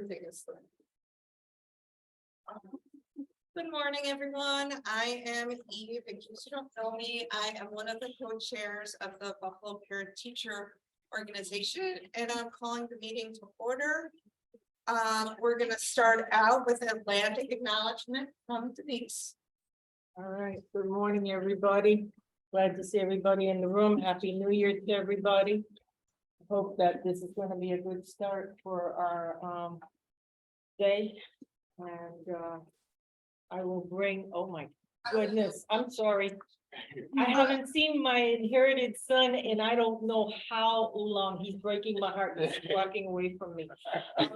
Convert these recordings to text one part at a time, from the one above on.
everything is there. Good morning, everyone. I am Eve. In case you don't know me, I am one of the co-chairs of the Buffalo Parent Teacher Organization, and I'm calling the meeting to order. We're going to start out with a land acknowledgement from Denise. All right, good morning, everybody. Glad to see everybody in the room. Happy New Year to everybody. Hope that this is going to be a good start for our day. And I will bring, oh my goodness, I'm sorry. I haven't seen my inherited son and I don't know how long. He's breaking my heart. He's walking away from me. I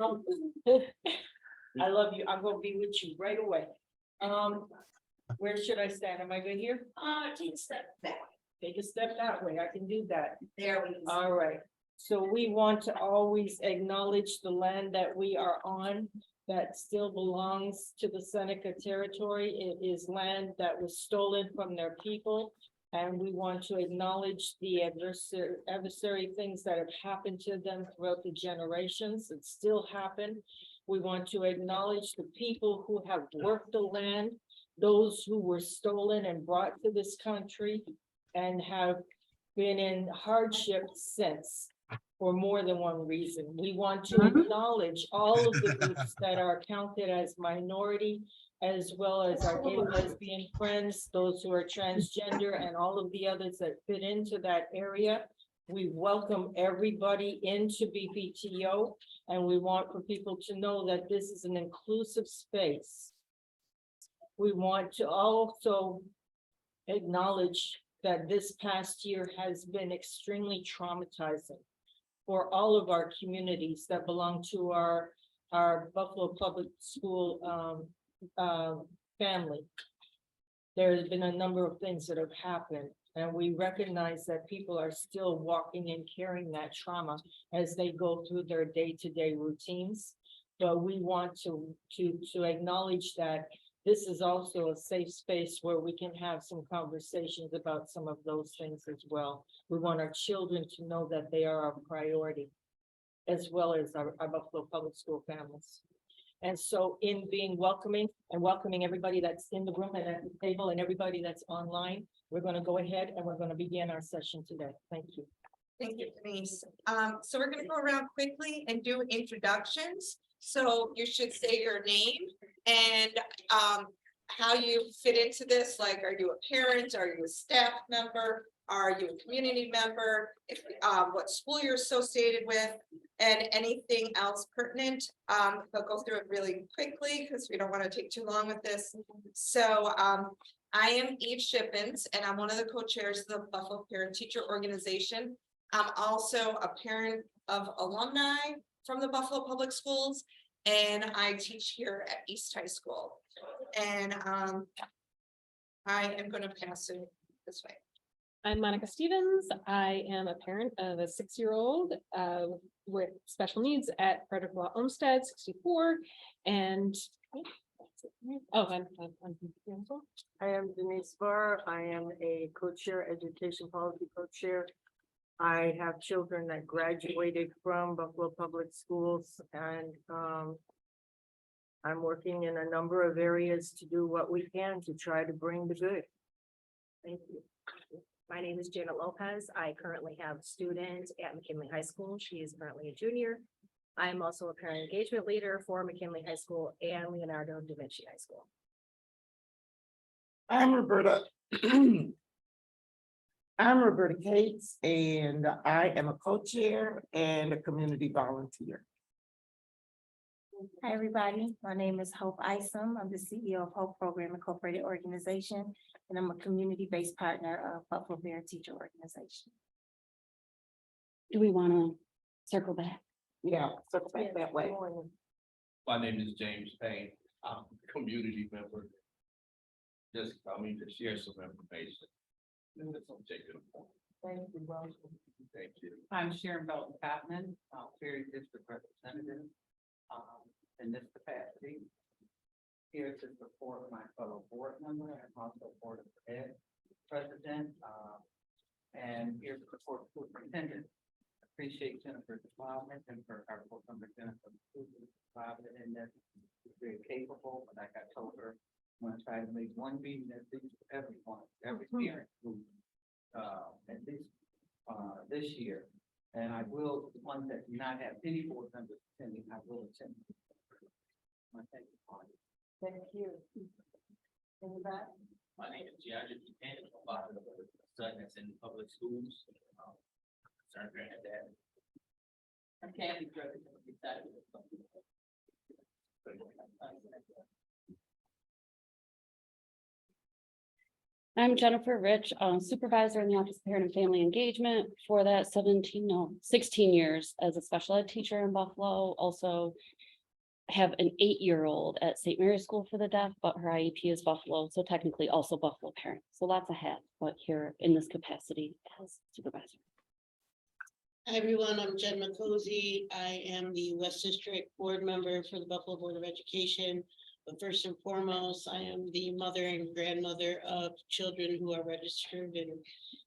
love you. I'm going to be with you right away. Where should I stand? Am I good here? Take a step back. Take a step that way. I can do that. There we go. All right. So we want to always acknowledge the land that we are on that still belongs to the Seneca territory. It is land that was stolen from their people. And we want to acknowledge the adversary things that have happened to them throughout the generations that still happen. We want to acknowledge the people who have worked the land, those who were stolen and brought to this country and have been in hardship since for more than one reason. We want to acknowledge all of the groups that are counted as minority, as well as our gay, lesbian friends, those who are transgender, and all of the others that fit into that area. We welcome everybody into BPTO, and we want for people to know that this is an inclusive space. We want to also acknowledge that this past year has been extremely traumatizing for all of our communities that belong to our Buffalo Public School family. There's been a number of things that have happened, and we recognize that people are still walking and carrying that trauma as they go through their day-to-day routines. But we want to acknowledge that this is also a safe space where we can have some conversations about some of those things as well. We want our children to know that they are our priority, as well as our Buffalo Public School families. And so in being welcoming and welcoming everybody that's in the room and at the table and everybody that's online, we're going to go ahead and we're going to begin our session today. Thank you. Thank you, Denise. So we're going to go around quickly and do introductions. So you should say your name and how you fit into this. Like, are you a parent? Are you a staff member? Are you a community member? If, what school you're associated with, and anything else pertinent. They'll go through it really quickly because we don't want to take too long with this. So I am Eve Shippens, and I'm one of the co-chairs of the Buffalo Parent Teacher Organization. I'm also a parent of alumni from the Buffalo Public Schools, and I teach here at East High School. And I am going to pass it this way. I'm Monica Stevens. I am a parent of a 6-year-old with special needs at Frederick Law Olmsted 64. And oh, I'm I am Denise Barr. I am a co-chair, education policy co-chair. I have children that graduated from Buffalo Public Schools, and I'm working in a number of areas to do what we can to try to bring the good. Thank you. My name is Janet Lopez. I currently have a student at McKinley High School. She is currently a junior. I am also a parent engagement leader for McKinley High School and Leonardo da Vinci High School. I'm Roberta. I'm Roberta Cates, and I am a co-chair and a community volunteer. Hi, everybody. My name is Hope Isom. I'm the CEO of Hope Program Incorporated Organization, and I'm a community-based partner of Buffalo Parent Teacher Organization. do we want to circle back? Yeah, circle back that way. My name is James Payne. I'm a community member. Just allow me to share some information. Thank you. Thank you. I'm Sharon Belton Patman, Ferry District Representative, in this capacity. Here to support my fellow board member and also Board of Ed President, and here to support Superintendent appreciate Jennifer's involvement and for our board member Jennifer. Involved in this, she's very capable, but like I told her, I'm gonna try to make one meeting at least for everyone, every parent group. At least, this year. And I will, the ones that do not have any board members attending, I will attend. Thank you. Thank you. In the back? My name is George Buchanan, I'm a father of a son that's in public schools. Concerned parent at that. I can't be present, I'm excited. I'm Jennifer Rich, supervisor in the Office of Parent and Family Engagement for that 16 years as a special ed teacher in Buffalo. Also have an 8-year-old at St. Mary's School for the Deaf, but her IEP is Buffalo, so technically also Buffalo parent. So lots of hats, but here in this capacity as supervisor. Hi, everyone. I'm Jen McCosey. I am the West District Board Member for the Buffalo Board of Education. But first and foremost, I am the mother and grandmother of children who are registered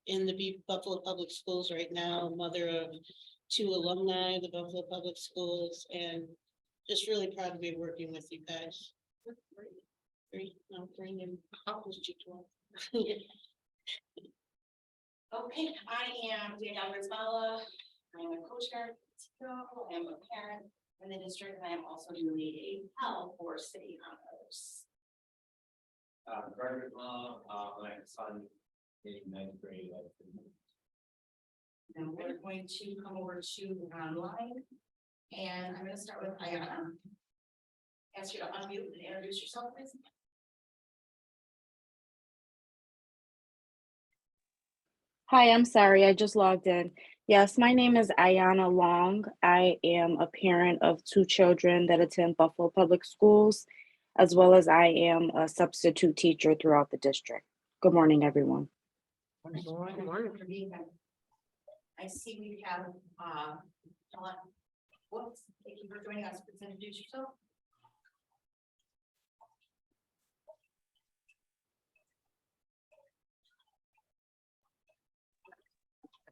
in the Buffalo Public Schools right now, mother of 2 alumni of the Buffalo Public Schools, and just really proud to be working with you guys. 3, no, 3 and almost 12. Okay, I am Danielle Rizmala. I'm a co-chair, I am a parent in the district, and I am also doing a L for city honors. Robert, my son in 9th grade. Now we're going to come over to online, and I'm going to start with Ayana. Ask you to unmute and introduce yourself, please. Hi, I'm sorry, I just logged in. Yes, my name is Ayana Long. I am a parent of 2 children that attend Buffalo Public Schools, as well as I am a substitute teacher throughout the district. Good morning, everyone. Good morning for being here. I see we have, whoops, thank you for joining us. Please introduce yourself.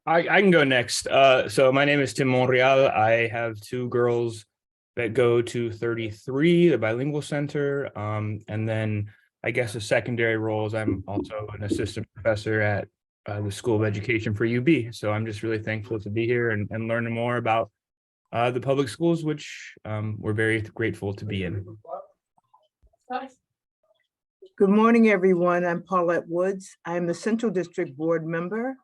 I can go next. So my name is Tim Monreal. I have 2 girls that go to 33, the bilingual center. And then I guess a secondary role is I'm also an assistant professor at the School of Education for UB. So I'm just really thankful to be here and learning more about the public schools, which we're very grateful to be in. Good morning, everyone. I'm Paulette Woods. I'm the Central District Board member,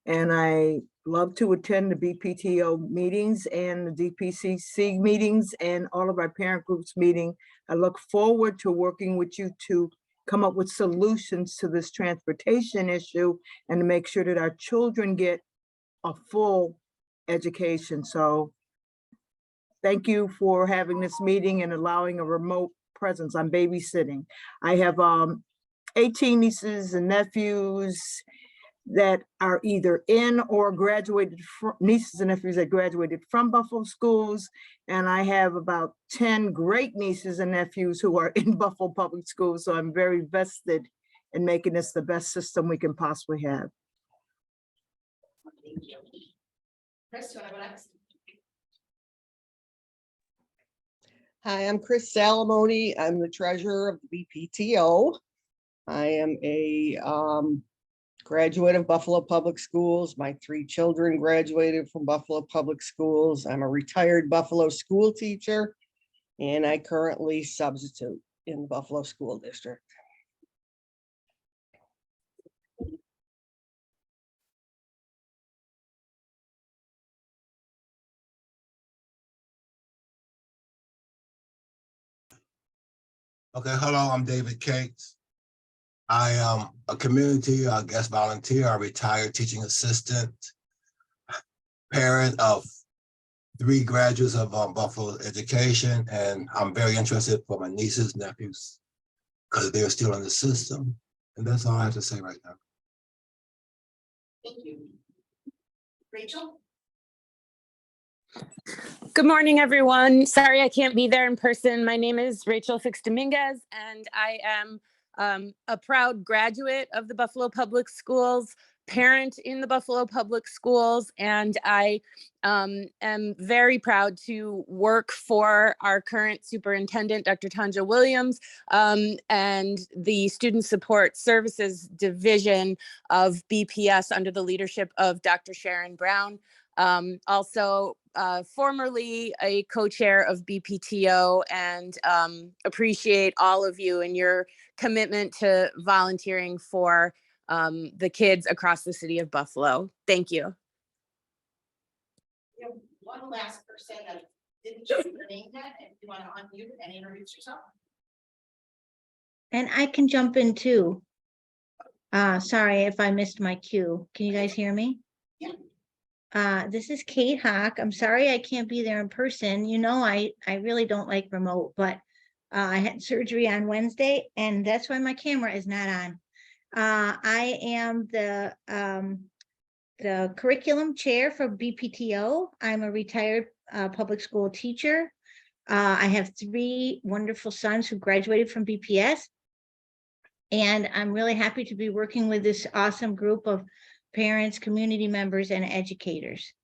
and I love to attend the BPTO meetings and the DPCC meetings and all of our parent groups meeting. I look forward to working with you to come up with solutions to this transportation issue and to make sure that our children get a full education. So thank you for having this meeting and allowing a remote presence. I'm babysitting. I have 18 nieces and nephews that are either in or graduated from, nieces and nephews that graduated from Buffalo schools. And I have about 10 great nieces and nephews who are in Buffalo Public Schools. So I'm very vested in making this the best system we can possibly have. Thank you. Chris, do you want to go next? Hi, I'm Chris Salamone. I'm the treasurer of the BPTO. I am a graduate of Buffalo Public Schools. My 3 children graduated from Buffalo Public Schools. I'm a retired Buffalo school teacher, and I currently substitute in the Buffalo School District. Okay, hello, I'm David Cates. I am a community guest volunteer, a retired teaching assistant, parent of 3 graduates of Buffalo Education, and I'm very interested for my nieces, nephews, because they're still in the system. And that's all I have to say right now. Thank you. Rachel? Good morning, everyone. Sorry I can't be there in person. My name is Rachel Fix Dominguez, and I am a proud graduate of the Buffalo Public Schools, parent in the Buffalo Public Schools, and I am very proud to work for our current superintendent, Dr. Tanja Williams, and the Student Support Services Division of BPS under the leadership of Dr. Sharon Brown. Also formerly a co-chair of BPTO, and appreciate all of you and your commitment to volunteering for the kids across the city of Buffalo. Thank you. We have one last person that didn't show their name yet, and you want to unmute and introduce yourself. And I can jump in too. Sorry if I missed my cue. Can you guys hear me? Yeah. This is Kate Hawk. I'm sorry I can't be there in person. You know, I really don't like remote, but I had surgery on Wednesday, and that's why my camera is not on. I am the curriculum chair for BPTO. I'm a retired public school teacher. I have 3 wonderful sons who graduated from BPS. And I'm really happy to be working with this awesome group of parents, community members, and educators.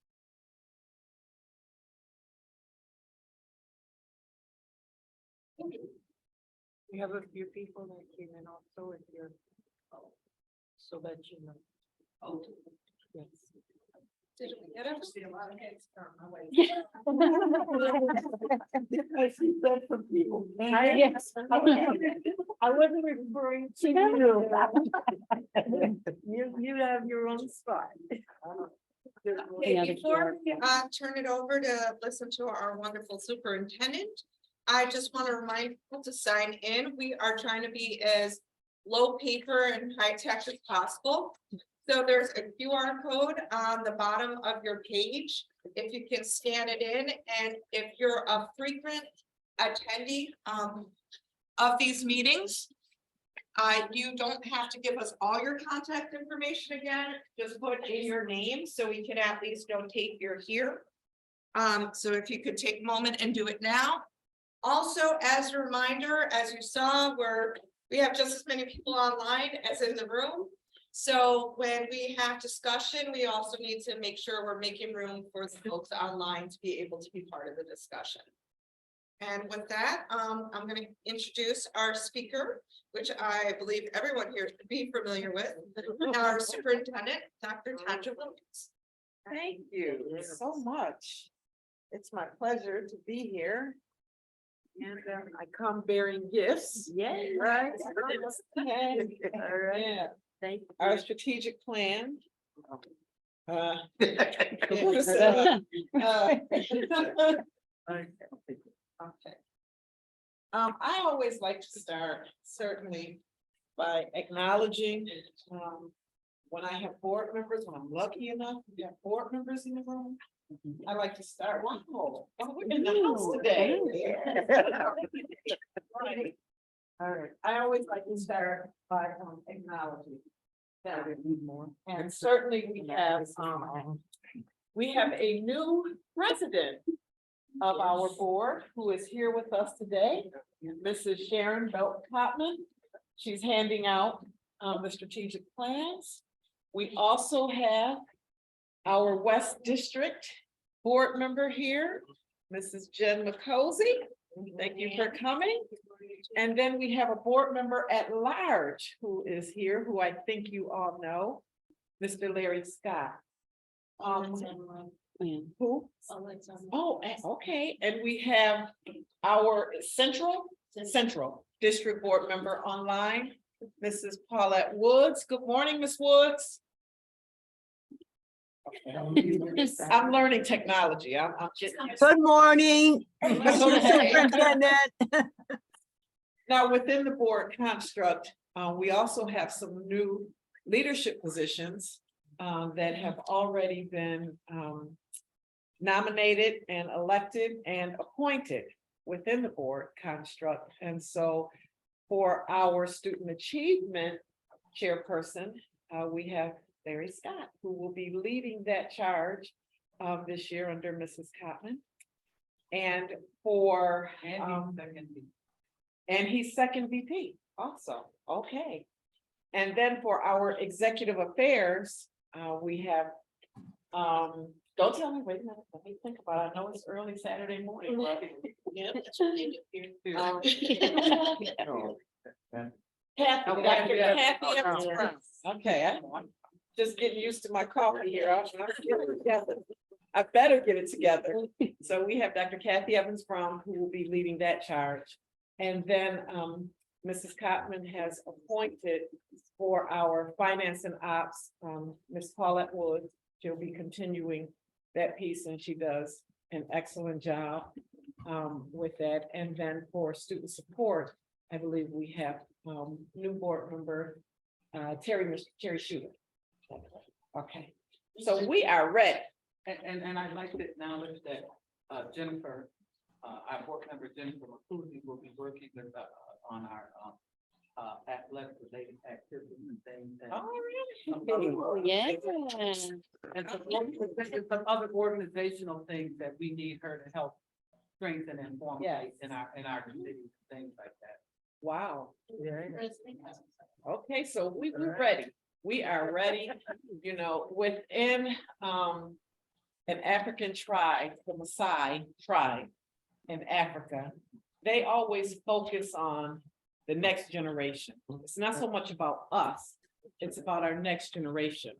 We have a few people that came in also if you're, so that you know. Oh. Yes. Did we get it? See a lot of heads turn my way. I see that from people. Yes. I wasn't referring to you. You have your own spot. Okay, before we turn it over to listen to our wonderful superintendent, I just want to remind people to sign in. We are trying to be as low paper and high tech as possible. So there's a QR code on the bottom of your page. If you can scan it in, and if you're a frequent attendee of these meetings, you don't have to give us all your contact information again. Just put in your name so we can at least notate you're here. So if you could take a moment and do it now. Also, as a reminder, as you saw, we have just as many people online as in the room. So when we have discussion, we also need to make sure we're making room for the folks online to be able to be part of the discussion. And with that, I'm going to introduce our speaker, which I believe everyone here should be familiar with, our superintendent, Dr. Tanja Williams. Thank you so much. It's my pleasure to be here. And I come bearing gifts. Yay. Right. All right. Yeah. Thank you. Our strategic plan. Okay. I always like to start certainly by acknowledging when I have board members, when I'm lucky enough to have board members in the room. I like to start, wow, we're in the house today. Right. All right, I always like to start by acknowledging that. And certainly we have a new president of our board who is here with us today, Mrs. Sharon Belt-Cotman. She's handing out the strategic plans. We also have our West District board member here, Mrs. Jen McCosey. Thank you for coming. And then we have a board member at large who is here, who I think you all know, Mr. Larry Scott. Who? Oh, okay. And we have our Central District Board member online, Mrs. Paulette Woods. Good morning, Ms. Woods. I'm learning technology. I'm just. Good morning. Superintendent. Now, within the board construct, we also have some new leadership positions that have already been nominated and elected and appointed within the board construct. And so for our student achievement chairperson, we have Larry Scott, who will be leading that charge this year under Mrs. Cotman. And for and he's second VP also. Okay. And then for our executive affairs We have, don't tell me, wait a minute, let me think about it. I know it's early Saturday morning. but, Yep, that's what they do here. um, Kathy, Okay, Dr. yeah. Kathy Evans Brown. Okay, I'm just getting used to my coffee here. I'm getting it together. I better get it together. So we have Dr. Kathy Evans Brown, who will be leading that charge. And then Mrs. Cotman has appointed for our finance and ops, Ms. Paulette Wood. She'll be continuing that piece, and she does an excellent job with that. And then for student support, I believe we have new board member Terry Shooter. Okay, so we are ready. And I'd like to acknowledge that Jennifer, our board member Jennifer McCooley will be working with on our athletic related activities and things. And Yeah. and some other organizational things that we need her to help strengthen and formulate in our committees, things like that. Wow. Okay, so we're ready. We are ready, you know, within an African tribe, the Maasai tribe in Africa. They always focus on the next generation. It's not so much about us, it's about our next generation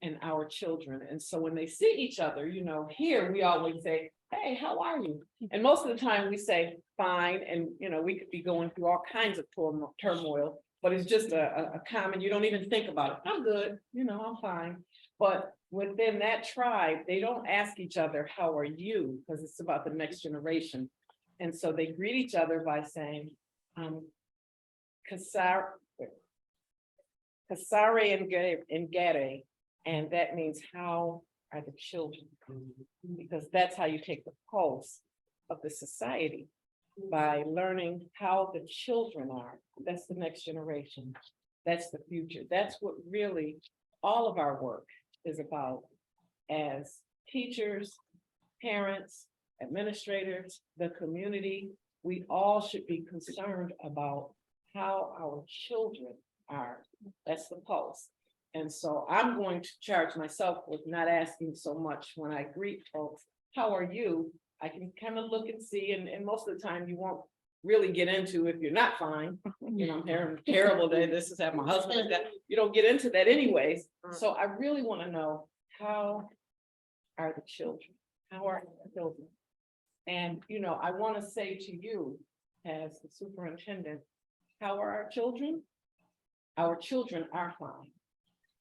and our children. And so when they see each other, you know, here we always say, hey, how are you? And most of the time we say, fine. And, you know, we could be going through all kinds of turmoil, but it's just a common, you don't even think about it. I'm good, you know, I'm fine. But within that tribe, they don't ask each other, how are you? Because it's about the next generation. And so they greet each other by saying, Kasare and Gere, and that means how are the children? Because that's how you take the pulse of the society, by learning how the children are. That's the next generation. That's the future. That's what really all of our work is about as teachers, parents, administrators, the community. We all should be concerned about how our children are. That's the pulse. And so I'm going to charge myself with not asking so much when I greet folks, how are you? I can kind of look and see, and most of the time you won't really get into if you're not fine. You know, I'm having a terrible day, this is happening, my husband is that, you don't get into that anyways. So I really want to know, how are the children? How are the children? And, you know, I want to say to you as the superintendent, how are our children? Our children are fine.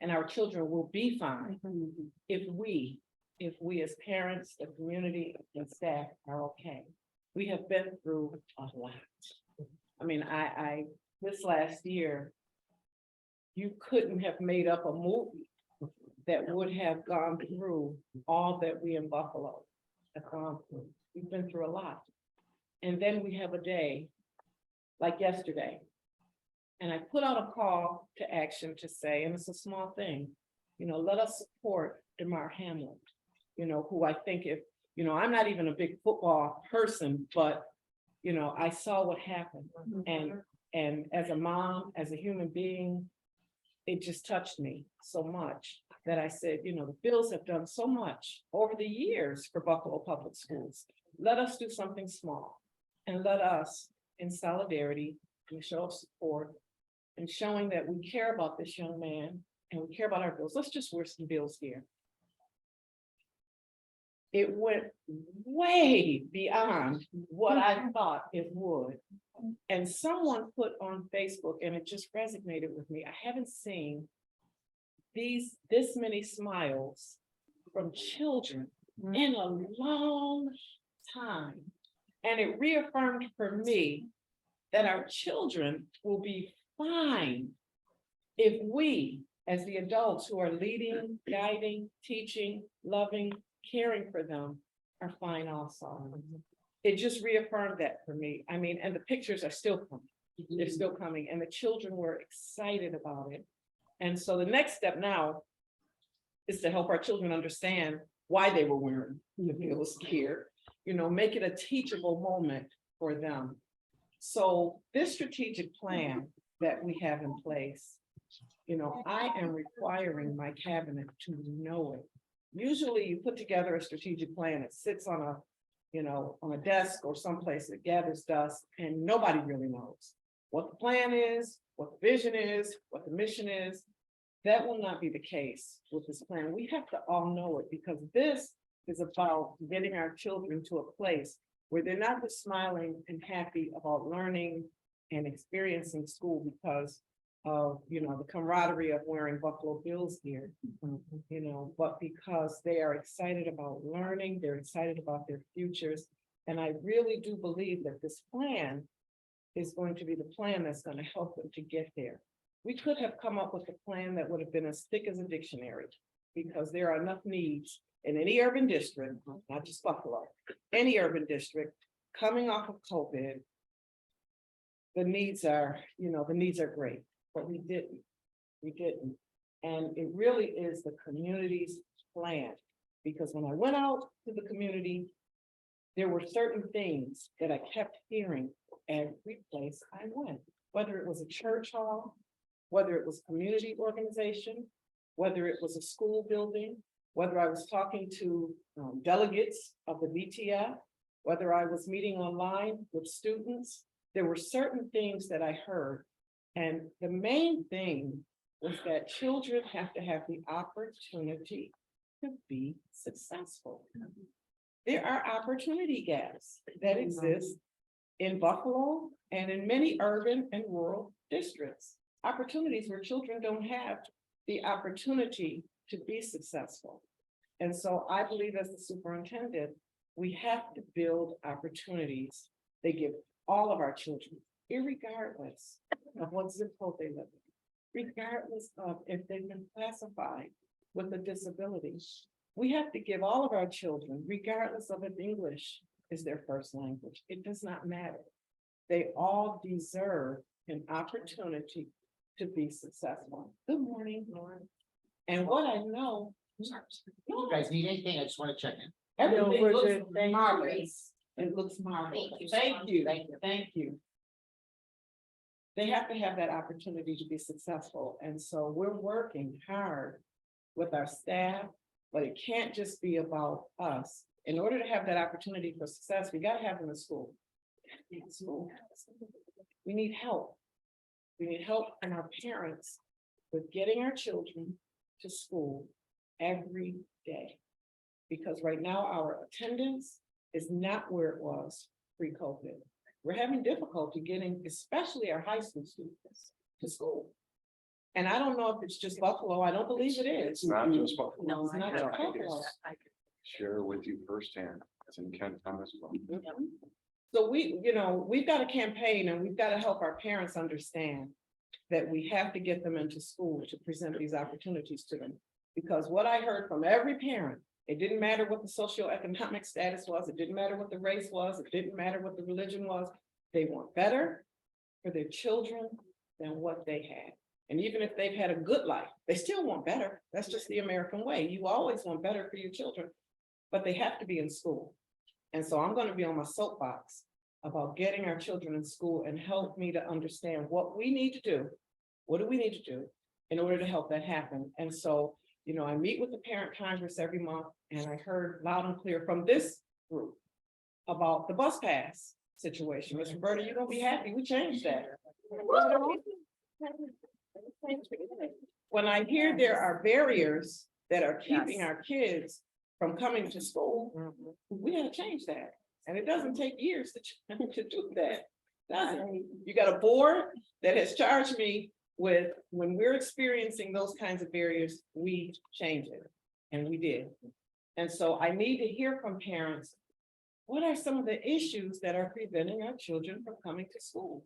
And our children will be fine if we as parents, the community and staff are okay. We have been through a lot. I mean, I this last year, you couldn't have made up a movie that would have gone through all that we in Buffalo have gone through. We've been through a lot. And then we have a day like yesterday. And I put out a call to action to say, and it's a small thing, you know, let us support Damar Hamlin, you know, who I think if, you know, I'm not even a big football person, but, you know, I saw what happened. And as a mom, as a human being, it just touched me so much that I said, you know, the Bills have done so much over the years for Buffalo Public Schools. Let us do something small, and let us, in solidarity and show of support, and showing that we care about this young man and we care about our Bills. Let's just wear some Bills gear. It went way beyond what I thought it would. And someone put on Facebook, and it just resonated with me. I haven't seen this many smiles from children in a long time. And it reaffirmed for me that our children will be fine if we, as the adults who are leading, guiding, teaching, loving, caring for them, are fine also. It just reaffirmed that for me. I mean, and the pictures are still coming. They're still coming, and the children were excited about it. And so the next step now is to help our children understand why they were wearing the Bills gear, you know, make it a teachable moment for them. So this strategic plan that we have in place I am requiring my cabinet to know it. Usually you put together a strategic plan, it sits on a desk or someplace that gathers dust, and nobody really knows what the plan is, what the vision is, what the mission is. That will not be the case with this plan. We have to all know it, because this is about getting our children to a place where they're not just smiling and happy about learning and experiencing school because of, the camaraderie of wearing Buffalo Bills gear, but because they are excited about learning, they're excited about their futures. And I really do believe that this plan is going to be the plan that's going to help them to get there. We could have come up with a plan that would have been as thick as a dictionary, because there are enough needs in any urban district, not just Buffalo, any urban district coming off of COVID. The needs are great, but we didn't. And it really is the community's plan, because when I went out to the community, there were certain things that I kept hearing every place I went, whether it was a church hall, whether it was community organization, whether it was a school building, whether I was talking to delegates of the BTF, whether I was meeting online with students. There were certain things that I heard. And the main thing was that children have to have the opportunity to be successful. There are opportunity gaps that exist in Buffalo and in many urban and rural districts. Opportunities where children don't have the opportunity to be successful. And so I believe, as the superintendent, we have to build opportunities. They give all of our children, irregardless of what zip code they live in, regardless of if they've been classified with a disability. We have to give all of our children, regardless of if English is their first language, it does not matter. They all deserve an opportunity to be successful. Good morning, Lauren. And what I know. You guys need anything? I just want to check in. Everything we're looks good. Thank you. marvelous. It looks marvelous. Thank you. Thank you. They have to have that opportunity to be successful. And so we're working hard with our staff, but it can't just be about us. In order to have that opportunity for success, we got to have them in school. We need help. We need help from our parents with getting our children to school every day. Because right now our attendance is not where it was pre-COVID. We're having difficulty getting, especially our high school students, to school. And I don't know if it's just Buffalo. I don't believe it is. It's not just Buffalo. No, it's not just Buffalo. Share with you firsthand, as in Kent Town as well. So we've got a campaign, and we've got to help our parents understand that we have to get them into school to present these opportunities to them. Because what I heard from every parent, it didn't matter what the socioeconomic status was, it didn't matter what the race was, it didn't matter what the religion was. They want better for their children than what they had. And even if they've had a good life, they still want better. That's just the American way. You always want better for your children, but they have to be in school. And so I'm going to be on my soapbox about getting our children in school, and help me to understand what we need to do. What do we need to do in order to help that happen? And so, I meet with the Parent Congress every month, and I heard loud and clear from this group about the bus pass situation. Ms. Roberta, you're gonna be happy, we changed that. When I hear there are barriers that are keeping our kids from coming to school, we gotta change that. And it doesn't take years to do that. Does it? You got a board that has charged me with, when we're experiencing those kinds of barriers, we change it. And we did. And so I need to hear from parents, what are some of the issues that are preventing our children from coming to school?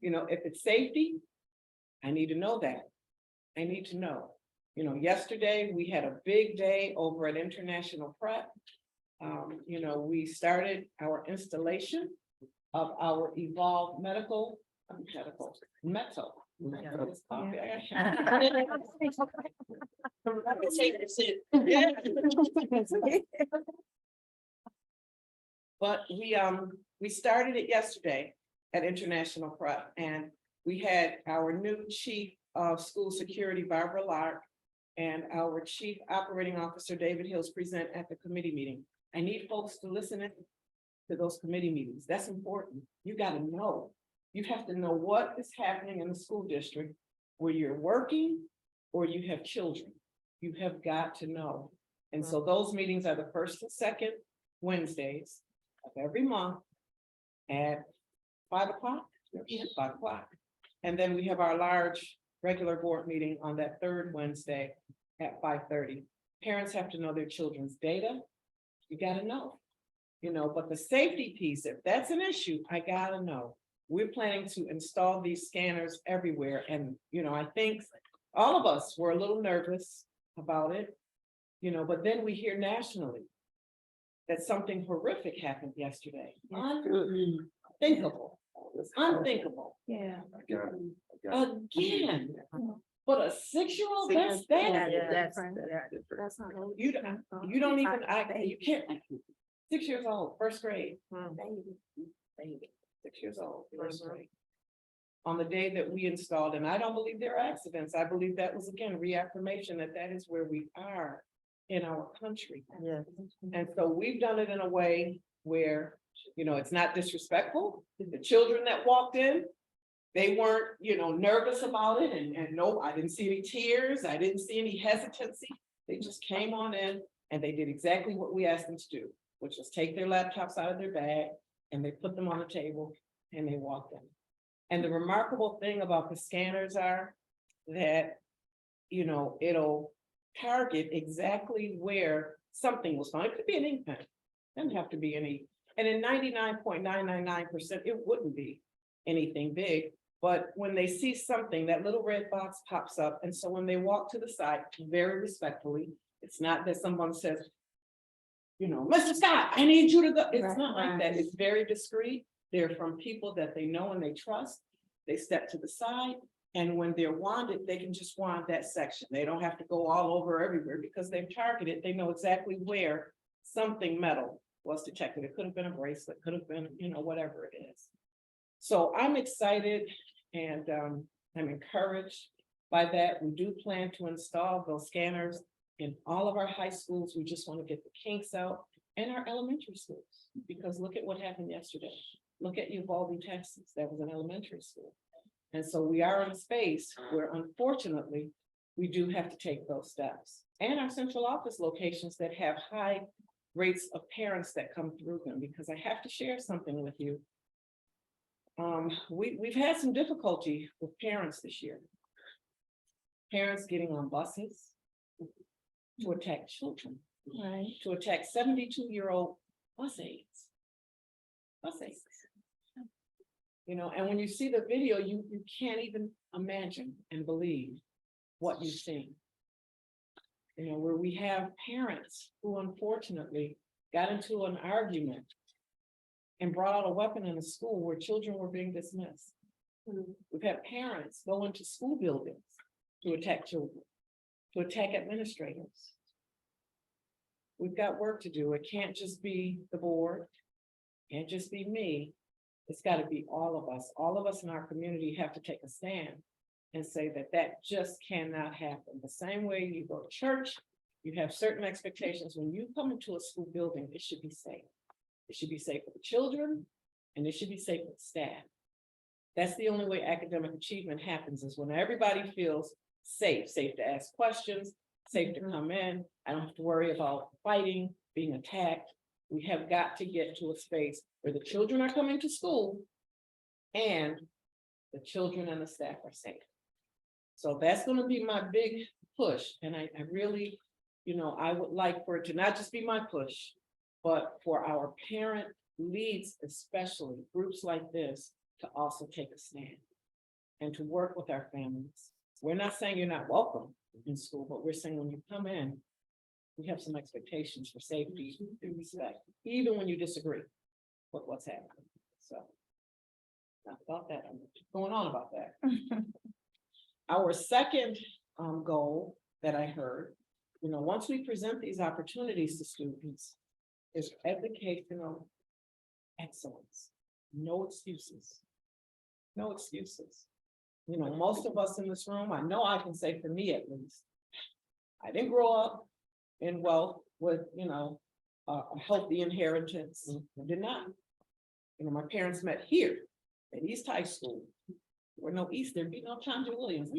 If it's safety, I need to know that. I need to know. Yesterday we had a big day over at International Prep. We started our installation of our Evolve metal. But we started it yesterday at International Prep, and we had our new chief of School Security, Barbara Lark, and our Chief Operating Officer, David Hills, present at the committee meeting. I need folks to listen in to those committee meetings. That's important. You gotta know. You have to know what is happening in the school district where you're working or you have children. You have got to know. And so those meetings are the first and second Wednesdays of every month at 5 o'clock. 5 o'clock. And then we have our large regular board meeting on that third Wednesday at 5:30. Parents have to know their children's data. You gotta know, but the safety piece, if that's an issue, I gotta know. We're planning to install these scanners everywhere. And, I think all of us were a little nervous about it, but then we hear nationally that something horrific happened yesterday. Unthinkable. It's unthinkable. Yeah. Again, but a 6-year-old, that's bad. That's not. You don't even, you can't, 6 years old, first grade. Baby, 6 years old, first grade. On the day that we installed, and I don't believe there are accidents. I believe that was, again, reaffirmation that is where we are in our country. Yeah. And so we've done it in a way where, it's not disrespectful. The children that walked in, they weren't, nervous about it. And no, I didn't see any tears. I didn't see any hesitancy. They just came on in and they did exactly what we asked them to do, which was take their laptops out of their bag and they put them on the table and they walked in. And the remarkable thing about the scanners are that, it'll target exactly where something was found. It could be an ink pen. It doesn't have to be any. And in 99.999%, it wouldn't be anything big. But when they see something, that little red box pops up. And so when they walk to the side, very respectfully, it's not that someone says, Mr. Scott, I need you to go. It's not like that. It's very discreet. They're from people that they know and they trust. They step to the side. And when they're wanded, they can just wand that section. They don't have to go all over everywhere because they've targeted. They know exactly where something metal was detected. It could have been a bracelet, could have been, whatever it is. So I'm excited and I'm encouraged by that. We do plan to install those scanners in all of our high schools. We just want to get the kinks out and our elementary schools, because look at what happened yesterday. Look at Uvalde, Texas. That was an elementary school. And so we are in a space where unfortunately, we do have to take those steps. And our central office locations that have high rates of parents that come through them, because I have to share something with you. We've had some difficulty with parents this year. Parents getting on buses to attack children, to attack 72-year-old bus aides. And when you see the video, you can't even imagine and believe what you've seen. Where we have parents who unfortunately got into an argument and brought out a weapon in a school where children were being dismissed. We've had parents go into school buildings to attack children, to attack administrators. We've got work to do. It can't just be the board, can't just be me. It's got to be all of us. All of us in our community have to take a stand and say that just cannot happen. The same way you go to church, you have certain expectations. When you come into a school building, it should be safe. It should be safe for the children, and it should be safe for the staff. That's the only way academic achievement happens, is when everybody feels safe to ask questions, safe to come in. I don't have to worry about fighting, being attacked. We have got to get to a space where the children are coming to school and the children and the staff are safe. So that's going to be my big push. And I really, I would like for it to not just be my push, but for our parent leads, especially groups like this, to also take a stand and to work with our families. We're not saying you're not welcome in school, but we're saying when you come in, we have some expectations for safety and respect, even when you disagree with what's happening. So, not about that. I'm going on about that. Our second goal that I heard, once we present these opportunities to students, is educational excellence. No excuses. No excuses. You know, most of us in this room, I know I can say for me at least, I didn't grow up in wealth with, you know, a healthy inheritance. I did not. You know, my parents met here at East High School. There were no East, there'd be no Tanja Williams.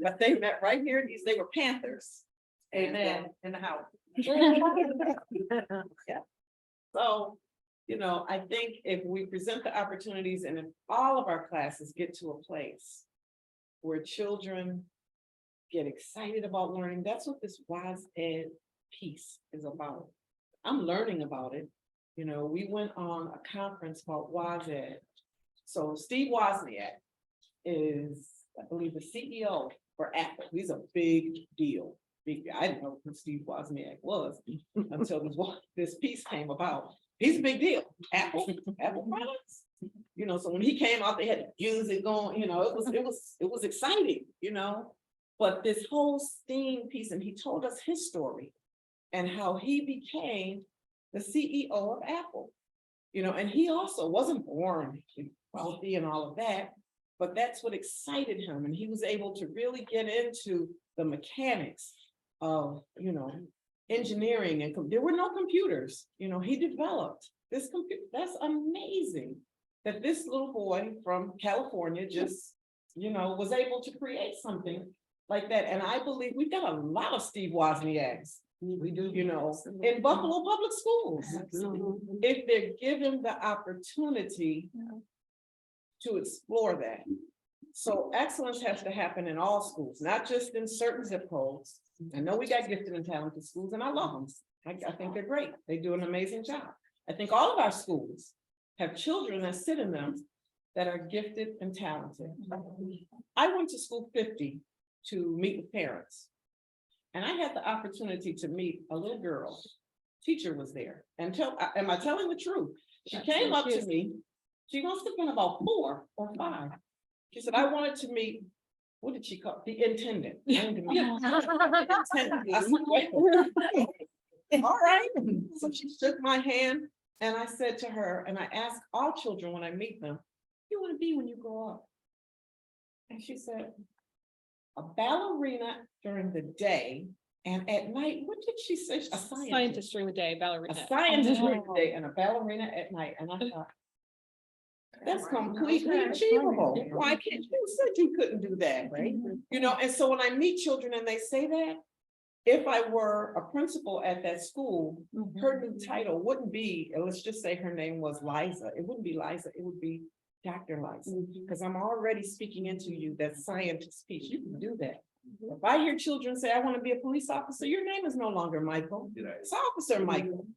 But they met right here at East, they were Panthers. Amen, in the house. Yeah. So, you know, I think if we present the opportunities and if all of our classes get to a place where children get excited about learning, that's what this WISE Ed piece is about. I'm learning about it. You know, we went on a conference called WISE Ed. So Steve Wozniak is, I believe, the CEO for Apple. He's a big deal. I didn't know who Steve Wozniak was until this piece came about. He's a big deal. Apple products. You know, so when he came out, they had music going, you know, it was exciting, you know. But this whole STEAM piece, and he told us his story and how he became the CEO of Apple. You know, and he also wasn't born wealthy and all of that, but that's what excited him. And he was able to really get into the mechanics of, you know, engineering, and there were no computers. You know, he developed this computer. That's amazing that this little boy from California just, you know, was able to create something like that. And I believe we've got a lot of Steve Wozniaks. We do, you know, in Buffalo Public Schools. If they're given the opportunity to explore that. So excellence has to happen in all schools, not just in certain zip codes. I know we got gifted and talented schools, and I love them. I think they're great. They do an amazing job. I think all of our schools have children that sit in them that are gifted and talented. I went to school 50 to meet with parents. And I had the opportunity to meet a little girl. Teacher was there. And am I telling the truth? She came up to me. She must have been about 4 or 5. She said, I wanted to meet, what did she call the intendant? I wanted to meet the intendant. I said, "Well, all right." So she shook my hand and I said to her, and I ask all children when I meet them, "What do you want to be when you grow up?" And she said, "A ballerina during the day, and at night," what did she say? A Scientist during the day, ballerina. A scientist during the day and a ballerina at night. And I thought, that's completely achievable. Why can't you said you couldn't do that, right? You know, and so when I meet children and they say that, if I were a principal at that school, her new title wouldn't be, let's just say her name was Liza. It wouldn't be Liza, it would be Dr. Liza, because I'm already speaking into you that scientist piece. You can do that. If I hear children say, I want to be a police officer, your name is no longer Michael. It's Officer Michael.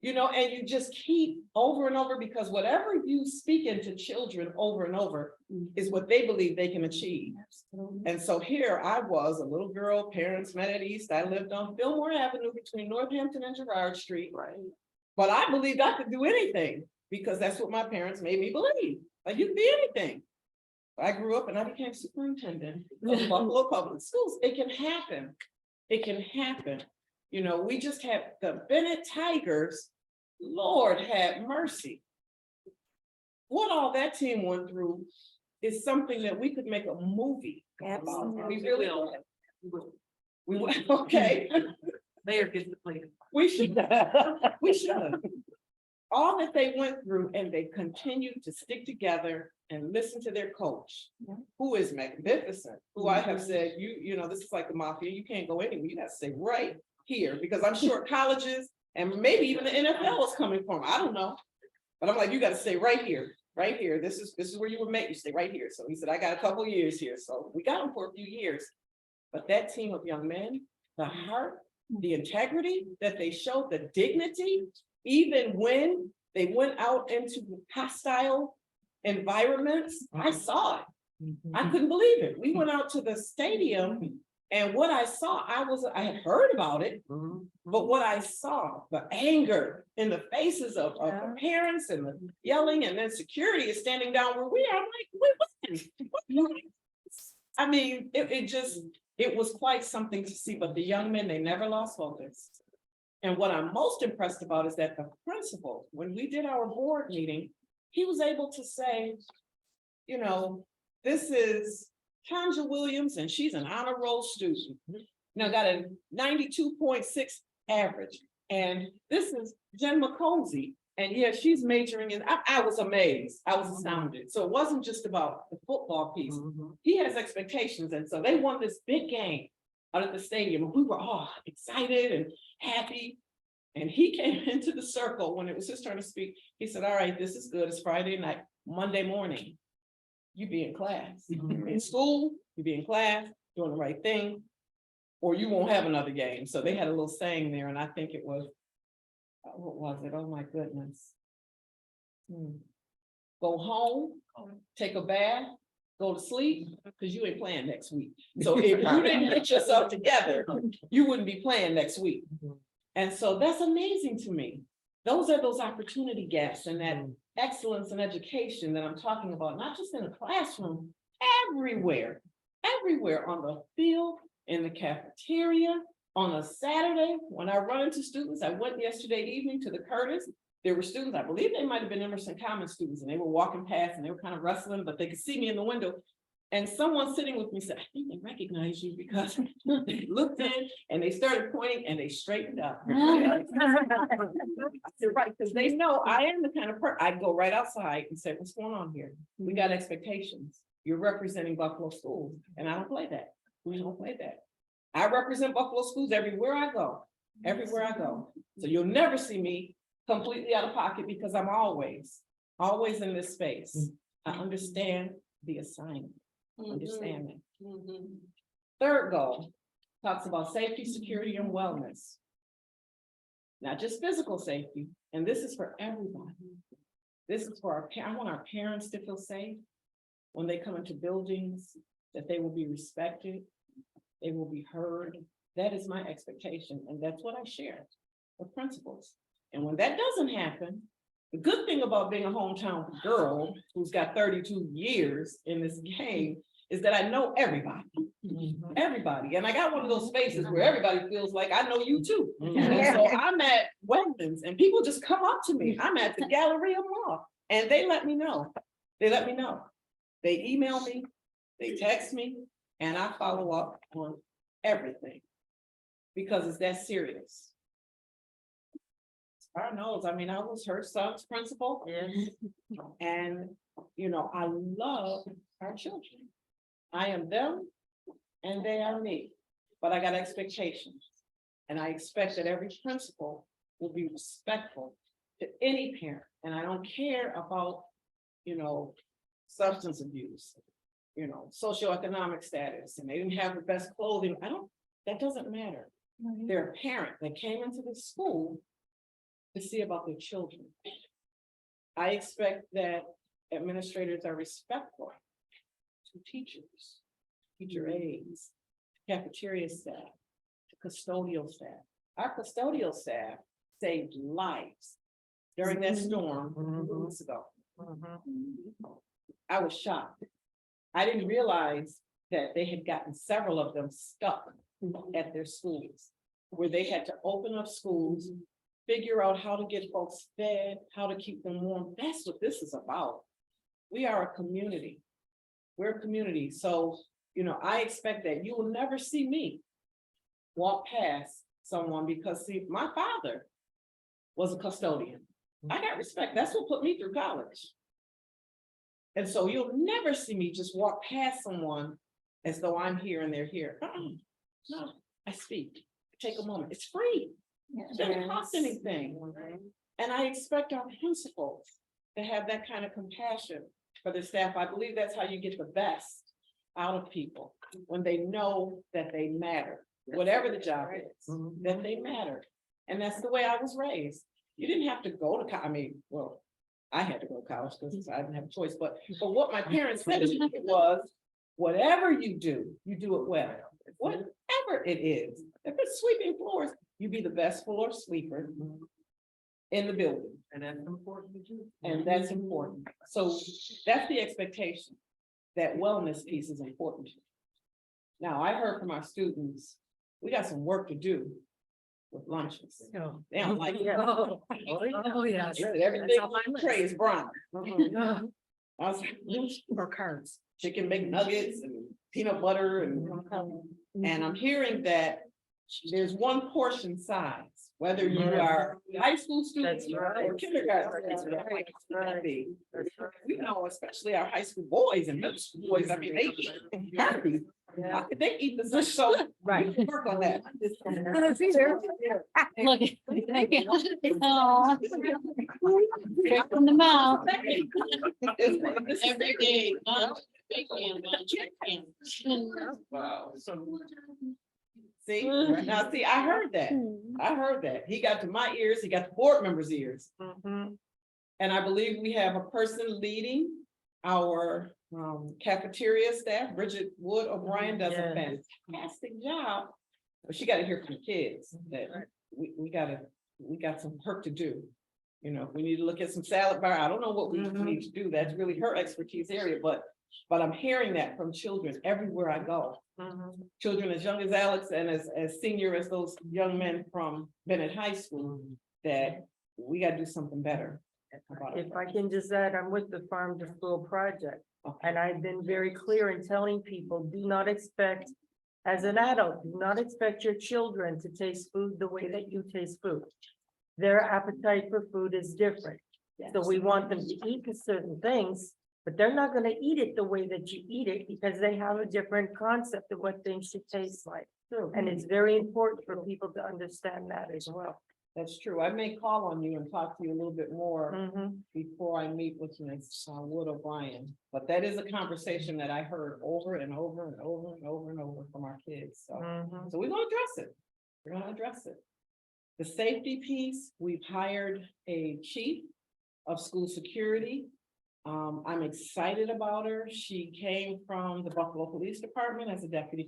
You know, and you just keep over and over, because whatever you speak into children over and over is what they believe they can achieve. And so here I was, a little girl, parents met at East. I lived on Fillmore Avenue between Northampton and Girard Street. Right. But I believed I could do anything because that's what my parents made me believe. Like, you can be anything. I grew up and I became superintendent of Buffalo Public Schools. It can happen. It can happen. You know, we just had the Bennett Tigers. Lord have mercy. What all that team went through is something that we could make a movie about. We really will. We will. Okay. Mayor gets the play. We should. We should. All that they went through, and they continued to stick together and listen to their coach, who is magnificent, who I have said, you know, this is like the mafia, you can't go anywhere, you gotta stay right here, because I'm sure colleges and maybe even the NFL is coming for them, I don't know. But I'm like, you gotta stay right here, right here. This is where you were made, you stay right here. So he said, I got a couple of years here. So we got him for a few years. But that team of young men, the heart, the integrity that they showed, the dignity, even when they went out into hostile environments, I saw it. I couldn't believe it. We went out to the stadium, and what I saw, I had heard about it, but what I saw, the anger in the faces of the parents and the yelling, and then security is standing down where we are. I'm like, wait, I mean, it was quite something to see, but the young men, they never lost focus. And what I'm most impressed about is that the principal, when we did our board meeting, he was able to say, you know, this is Tanja Williams and she's an honor roll student. Now got a 92.6 average. And this is Jen McCosey. And yeah, she's majoring in, I was amazed. I was astounded. So it wasn't just about the football piece. He has expectations. And so they won this big game out at the stadium. And we were all excited and happy. And he came into the circle when it was his turn to speak. He said, all right, this is good. It's Friday night, Monday morning. You be in class. In school, you be in class, doing the right thing, or you won't have another game. So they had a little saying there, and I think it was, what was it? Oh my goodness. Go home, take a bath, go to sleep, because you ain't playing next week. So if you didn't get yourself together, you wouldn't be playing next week. And so that's amazing to me. Those are those opportunity gaps and that excellence in education that I'm talking about, not just in the classroom, everywhere, everywhere on the field, in the cafeteria, on a Saturday, when I run into students. I went yesterday evening to the Curtis. There were students, I believe they might have been Emerson Common students, and they were walking past and they were kind of wrestling, but they could see me in the window. And someone sitting with me said, I think they recognize you because they looked in and they started pointing and they straightened up. I said, right, because they know I am the kind of person, I go right outside and say, what's going on here? We got expectations. You're representing Buffalo schools, and I don't play that. We don't play that. I represent Buffalo schools everywhere I go, everywhere I go. So you'll never see me completely out of pocket because I'm always in this space. I understand the assignment. Understand that. Third goal talks about safety, security, and wellness. Not just physical safety, and this is for everybody. This is for our I want our parents to feel safe when they come into buildings, that they will be respected, they will be heard. That is my expectation, and that's what I share with principals. And when that doesn't happen, the good thing about being a hometown girl who's got 32 years in this game is that I know everybody, everybody. And I got one of those spaces where everybody feels like I know you too. And so I'm at Wegmans and people just come up to me. I'm at the Galleria Mall and they let me know. They let me know. They email me, they text me, and I follow up on everything because it's that serious. I knows. I mean, I was her son's principal. And, you know, I love our children. I am them and they are me, but I got expectations. And I expect that every principal will be respectful to any parent. And I don't care about, you know, substance abuse, you know, socioeconomic status, and they didn't have the best clothing. That doesn't matter. They're a parent that came into the school to see about their children. I expect that administrators are respectful to teachers, teacher aides, cafeteria staff, to custodial staff. Our custodial staff saved lives during that storm a few weeks ago. I was shocked. I didn't realize that they had gotten several of them stuck at their schools, where they had to open up schools, figure out how to get folks fed, how to keep them warm. That's what this is about. We are a community. We're a community. So, you know, I expect that you will never see me walk past someone because, see, my father was a custodian. I got respect. That's what put me through college. And so you'll never see me just walk past someone as though I'm here and they're here. No, I speak. Take a moment. It's free. It doesn't cost anything. And I expect our principals to have that kind of compassion for the staff. I believe that's how you get the best out of people, when they know that they matter, whatever the job is, that they matter. And that's the way I was raised. You didn't have to go to college. I mean, well, I had to go to college because I didn't have a choice, but what my parents said to me was, whatever you do it well. Whatever it is, if it's sweeping floors, you be the best floor sweeper in the building. And that's important to do. And that's important. So that's the expectation. That wellness piece is important. Now, I heard from our students, we got some work to do with lunches. They don't like it. Oh, yeah. Everything on the tray is brown. I was like, work cards, chicken McNuggets and peanut butter and I'm hearing that there's one portion size, whether you are high school students or kindergarten. We know, especially our high school boys and middle school boys, I mean, they eat happy. They eat the so right. Work on that. Look. From the mouth. Every day, lunch, bacon, lunch, bacon. Wow. See, now, see, I heard that. I heard that. He got to my ears, he got the board members' ears. And I believe we have a person leading our cafeteria staff. Bridget Wood O'Brien does a fantastic job. But she got to hear from the kids that we got some work to do. You know, we need to look at some salad bar. I don't know what we need to do. That's really her expertise area, but I'm hearing that from children everywhere I go. Children as young as Alex and as senior as those young men from Bennett High School, that we got to do something better. If I can just add, I'm with the Farm to School project. And I've been very clear in telling people, do not expect, as an adult, do not expect your children to taste food the way that you taste food. Their appetite for food is different. So we want them to eat certain things, but they're not gonna eat it the way that you eat it because they have a different concept of what things should taste like. And it's very important for people to understand that as well. That's true. I may call on you and talk to you a little bit more before I meet with Ms. Wood O'Brien. But that is a conversation that I heard over and over and over and over and over from our kids. So, so we're gonna address it. We're gonna address it. The safety piece, we've hired a chief of school security. I'm excited about her. She came from the Buffalo Police Department as a deputy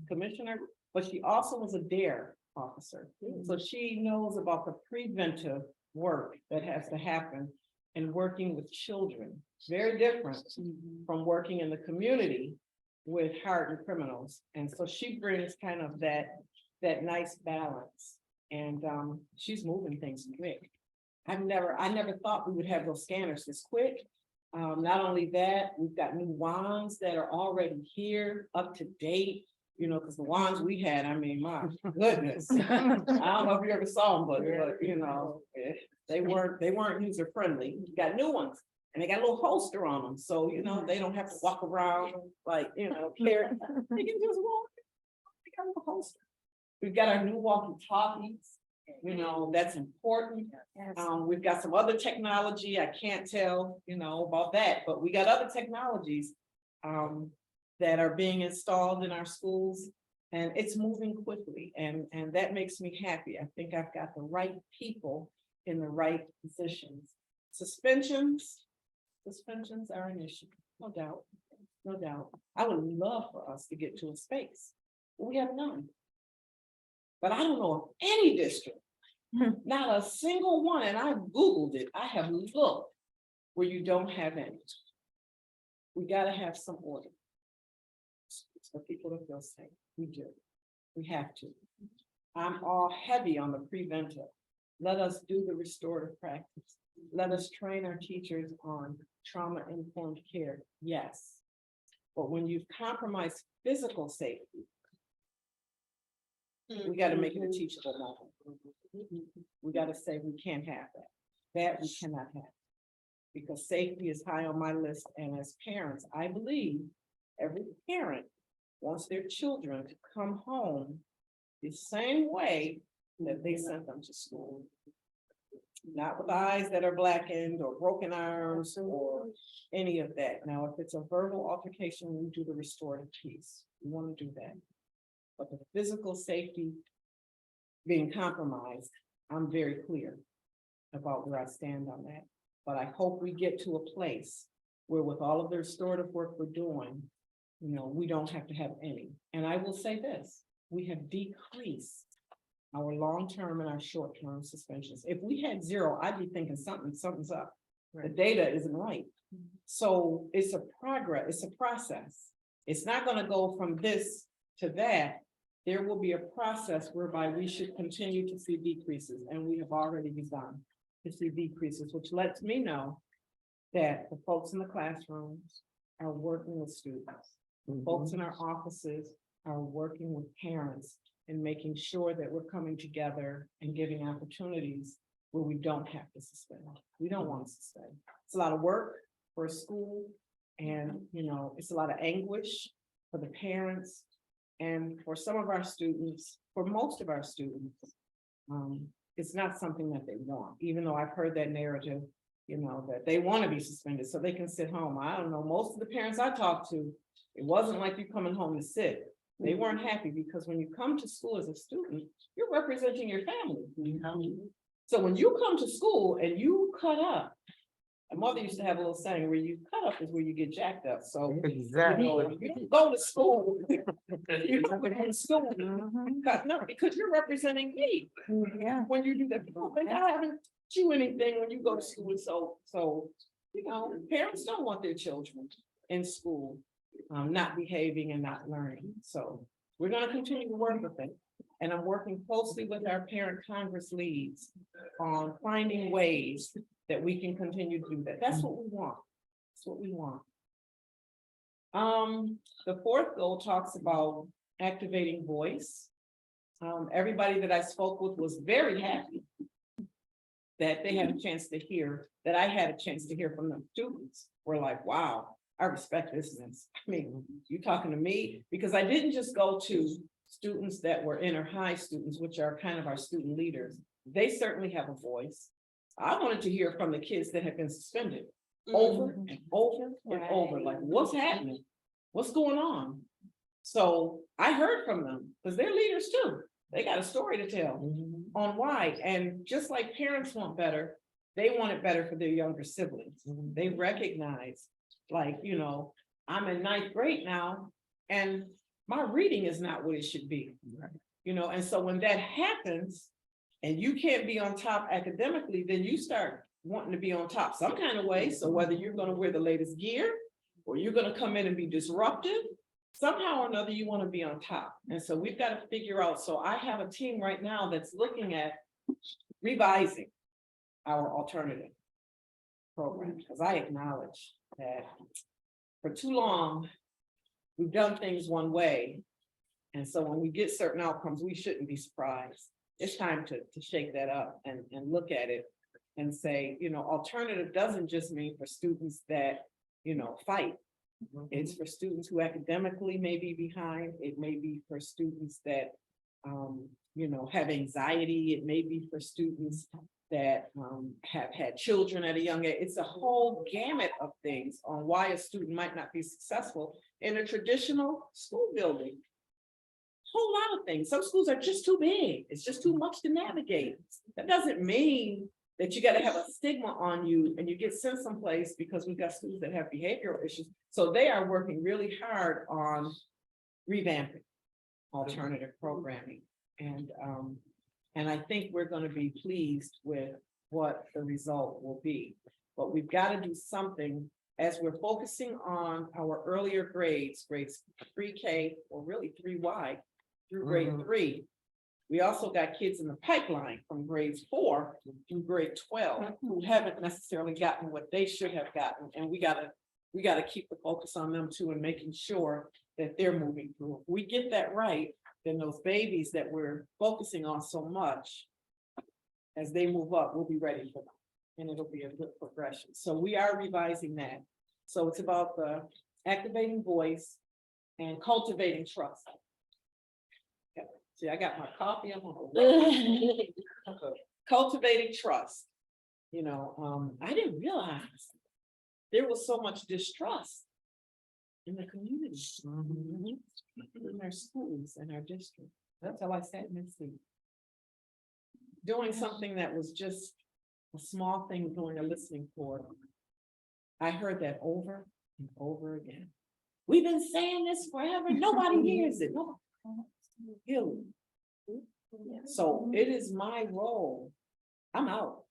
commissioner, but she also was a DARE officer. So she knows about the preventive work that has to happen in working with children. Very different from working in the community with hardened criminals. And so she brings kind of that nice balance. And she's moving things quick. I never thought we would have those scanners this quick. Not only that, we've got new wands that are already here, up to date. You know, because the wands we had, I mean, my goodness. I don't know if you ever saw them, but you know, they weren't user friendly. You got new ones and they got a little holster on them. So, you know, they don't have to walk around like, you know, carry. They can just walk. They got a little holster. We've got our new walkie-talkies. You know, that's important. We've got some other technology. I can't tell, you know, about that, but we got other technologies that are being installed in our schools, and it's moving quickly, and that makes me happy. I think I've got the right people in the right positions. Suspensions are an issue, no doubt, no doubt. I would love for us to get to a space. We have none. But I don't know of any district, not a single one, and I Googled it, I have looked, where you don't have any. We gotta have some order. For people to feel safe, we do. We have to. I'm all heavy on the preventive. Let us do the restorative practice. Let us train our teachers on trauma-informed care, yes. But when you've compromised physical safety, we got to make it a teachable moment. We got to say we can't have that. That we cannot have. Because safety is high on my list, and as parents, I believe every parent wants their children to come home the same way that they sent them to school. Not with eyes that are blackened or broken arms or any of that. Now, if it's a verbal altercation, we do the restorative piece. We want to do that. But the physical safety being compromised, I'm very clear about where I stand on that. But I hope we get to a place where with all of the restorative work we're doing, you know, we don't have to have any. And I will say this, we have decreased our long-term and our short-term suspensions. If we had 0, I'd be thinking something's up. The data isn't right. So it's a progress, it's a process. It's not gonna go from this to that. There will be a process whereby we should continue to see decreases, and we have already begun to see decreases, which lets me know that the folks in the classrooms are working with students. Folks in our offices are working with parents and making sure that we're coming together and giving opportunities where we don't have to suspend. We don't want to suspend. It's a lot of work for a school and, you know, it's a lot of anguish for the parents and for some of our students, for most of our students. It's not something that they want, even though I've heard that narrative, you know, that they want to be suspended so they can sit home. I don't know, most of the parents I talked to, it wasn't like you coming home to sit. They weren't happy because when you come to school as a student, you're representing your family. So when you come to school and you cut up, my mother used to have a little saying, where you cut up is where you get jacked up. So Exactly. you know, you don't go to school. You don't go to school cutting up because you're representing me. Yeah. When you do that, people think I haven't do anything when you go to school. So, you know, parents don't want their children in school, not behaving and not learning. So we're gonna continue to work with it. And I'm working closely with our parent Congress leads on finding ways that we can continue to do that. That's what we want. That's what we want. The fourth goal talks about activating voice. Everybody that I spoke with was very happy that they had a chance to hear, that I had a chance to hear from the students. We're like, wow, I respect this. I mean, you talking to me? Because I didn't just go to students that were inner high students, which are kind of our student leaders. They certainly have a voice. I wanted to hear from the kids that have been suspended over and over and over, like, what's happening? What's going on? So I heard from them because they're leaders too. They got a story to tell on why. And just like parents want better, they want it better for their younger siblings. They recognize, like, you know, I'm in ninth grade now and my reading is not what it should be. You know, and so when that happens and you can't be on top academically, then you start wanting to be on top some kind of way. So whether you're going to wear the latest gear or you're going to come in and be disruptive, somehow or another, you want to be on top. And so we've got to figure out. So I have a team right now that's looking at revising our alternative program, because I acknowledge that for too long, we've done things one way. And so when we get certain outcomes, we shouldn't be surprised. It's time to shake that up and look at it and say, you know, alternative doesn't just mean for students that, you know, fight. It's for students who academically may be behind. It may be for students that, you know, have anxiety. It may be for students that have had children at a young age. It's a whole gamut of things on why a student might not be successful in a traditional school building. Whole lot of things. Some schools are just too big. It's just too much to navigate. That doesn't mean that you got to have a stigma on you and you get sent someplace, because we've got students that have behavioral issues. So they are working really hard on revamping alternative programming. And I think we're going to be pleased with what the result will be. But we've got to do something as we're focusing on our earlier grades 3K, or really 3Y through grade 3. We also got kids in the pipeline from grades 4 through grade 12 who haven't necessarily gotten what they should have gotten. And we gotta keep the focus on them too, and making sure that they're moving through. If we get that right, then those babies that we're focusing on so much, as they move up, we'll be ready for them. And it'll be a good progression. So we are revising that. So it's about the activating voice and cultivating trust. Okay. See, I got my coffee. I'm on cultivating trust. You know, I didn't realize there was so much distrust in the community, in our schools and our district. That's how I sat in this seat, doing something that was just a small thing, doing a listening tour. I heard that over and over again. We've been saying this forever. Nobody hears it. No. So it is my role. I'm out.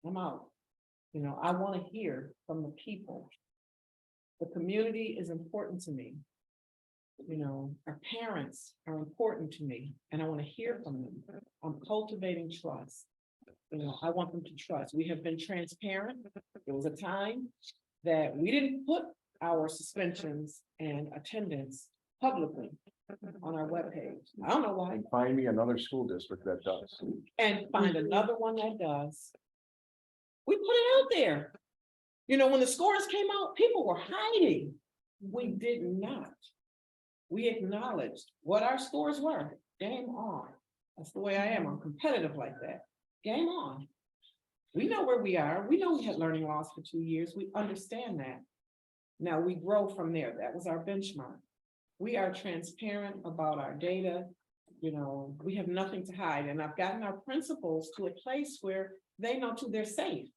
You know, I want to hear from the people. The community is important to me. You know, our parents are important to me, and I want to hear from them. I'm cultivating trust. I want them to trust. We have been transparent. There was a time that we didn't put our suspensions and attendance publicly on our webpage. I don't know why. Find me another school district that does. And find another one that does. We put it out there. You know, when the scores came out, people were hiding. We did not. We acknowledged what our scores were. Game on. That's the way I am. I'm competitive like that. Game on. We know where we are. We know we had learning loss for 2 years. We understand that. Now we grow from there. That was our benchmark. We are transparent about our data. You know, we have nothing to hide. And I've gotten our principals to a place where they know too, they're safe.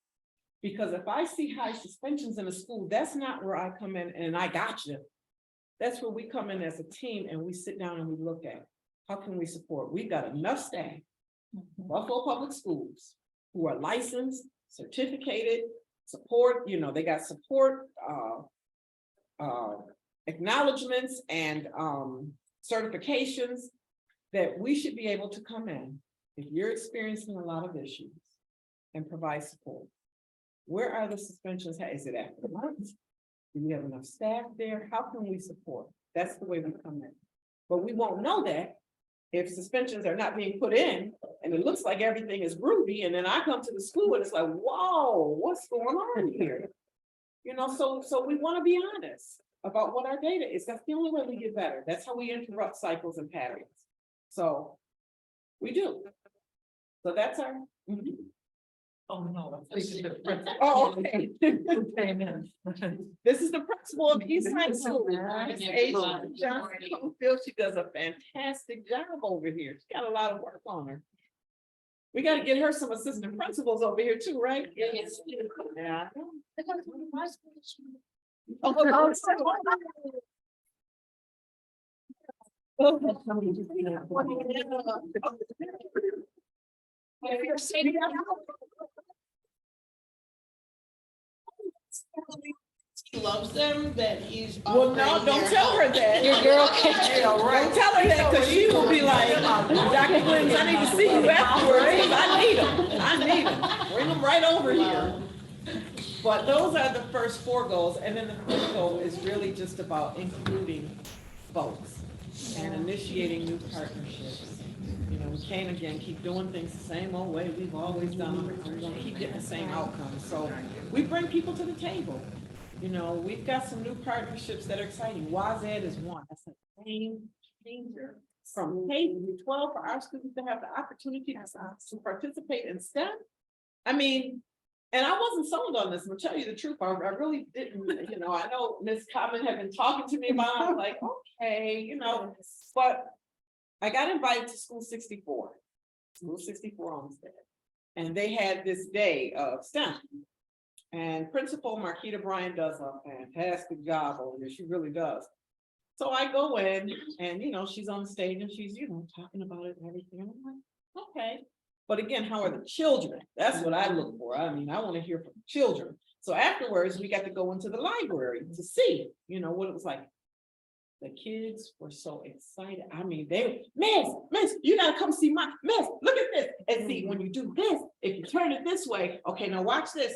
Because if I see high suspensions in a school, that's not where I come in and I got you. That's where we come in as a team and we sit down and we look at how can we support? We've got enough staff, Buffalo Public Schools, who are licensed, certificated, support, you know, they got support, acknowledgements and certifications that we should be able to come in if you're experiencing a lot of issues and provide support. Where are the suspensions? Is it after months? Do we have enough staff there? How can we support? That's the way we come in. But we won't know that if suspensions are not being put in and it looks like everything is groovy. And then I come to the school and it's like, whoa, what's going on here? You know, so we want to be honest about what our data is. That's the only way we get better. That's how we interrupt cycles and patterns. So we do. So that's our. Oh, no. Oh, okay. This is the principal of Eastside School. Johnson Cofield. She does a fantastic job over here. She's got a lot of work on her. We got to get her some assistant principals over here too, right? Yes. Yeah. He loves them, that he's. Well, no, don't tell her that. Your girl can. Don't tell her that, because she will be like, Dr. Williams, I need to see you afterwards, because I need them. I need them. Bring them right over here. But those are the first 4 goals, and then the 5th goal is really just about including folks and initiating new partnerships. You know, we can't again keep doing things the same old way we've always done them. We're gonna keep getting the same outcomes. So we bring people to the table. You know, we've got some new partnerships that are exciting. WASED is one. That's a game changer. From K to 12 for our students to have the opportunity to participate in STEM. I mean, and I wasn't sold on this, I'm gonna tell you the truth. I really didn't, you know, I know Ms. Common had been talking to me about it. I was like, okay, you know, but I got invited to School 64 Olmsted. And they had this day of STEM. And Principal Marquita Bryan does a fantastic job over there. She really does. So I go in and, you know, she's on stage and she's, you know, talking about it and everything. And I'm like, okay. But again, how are the children? That's what I look for. I mean, I want to hear from children. So afterwards, we got to go into the library to see, you know, what it was like. The kids were so excited. I mean, Miss, you gotta come see my, Miss, look at this. And see, when you do this, if you turn it this way, okay, now watch this.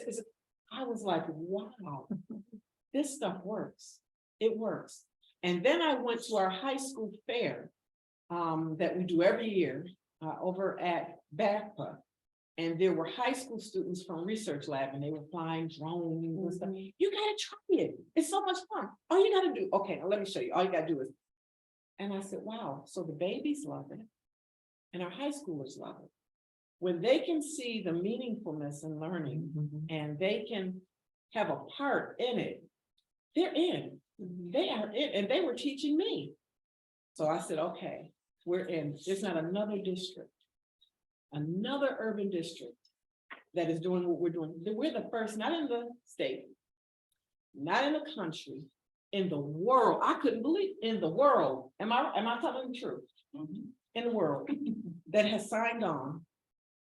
I was like, wow, this stuff works. It works. And then I went to our high school fair that we do every year over at BACPA. And there were high school students from Research Lab and they were flying drones and stuff. You gotta try it. It's so much fun. All you gotta do, okay, now let me show you. All you gotta do is, and I said, wow, so the babies love it and our high schoolers love it. When they can see the meaningfulness in learning and they can have a part in it, they're in. They are in, and they were teaching me. So I said, okay, we're in. There's not another district, another urban district that is doing what we're doing. We're the first, not in the state, not in the country, in the world. I couldn't believe in the world. Am I telling the truth? In the world that has signed on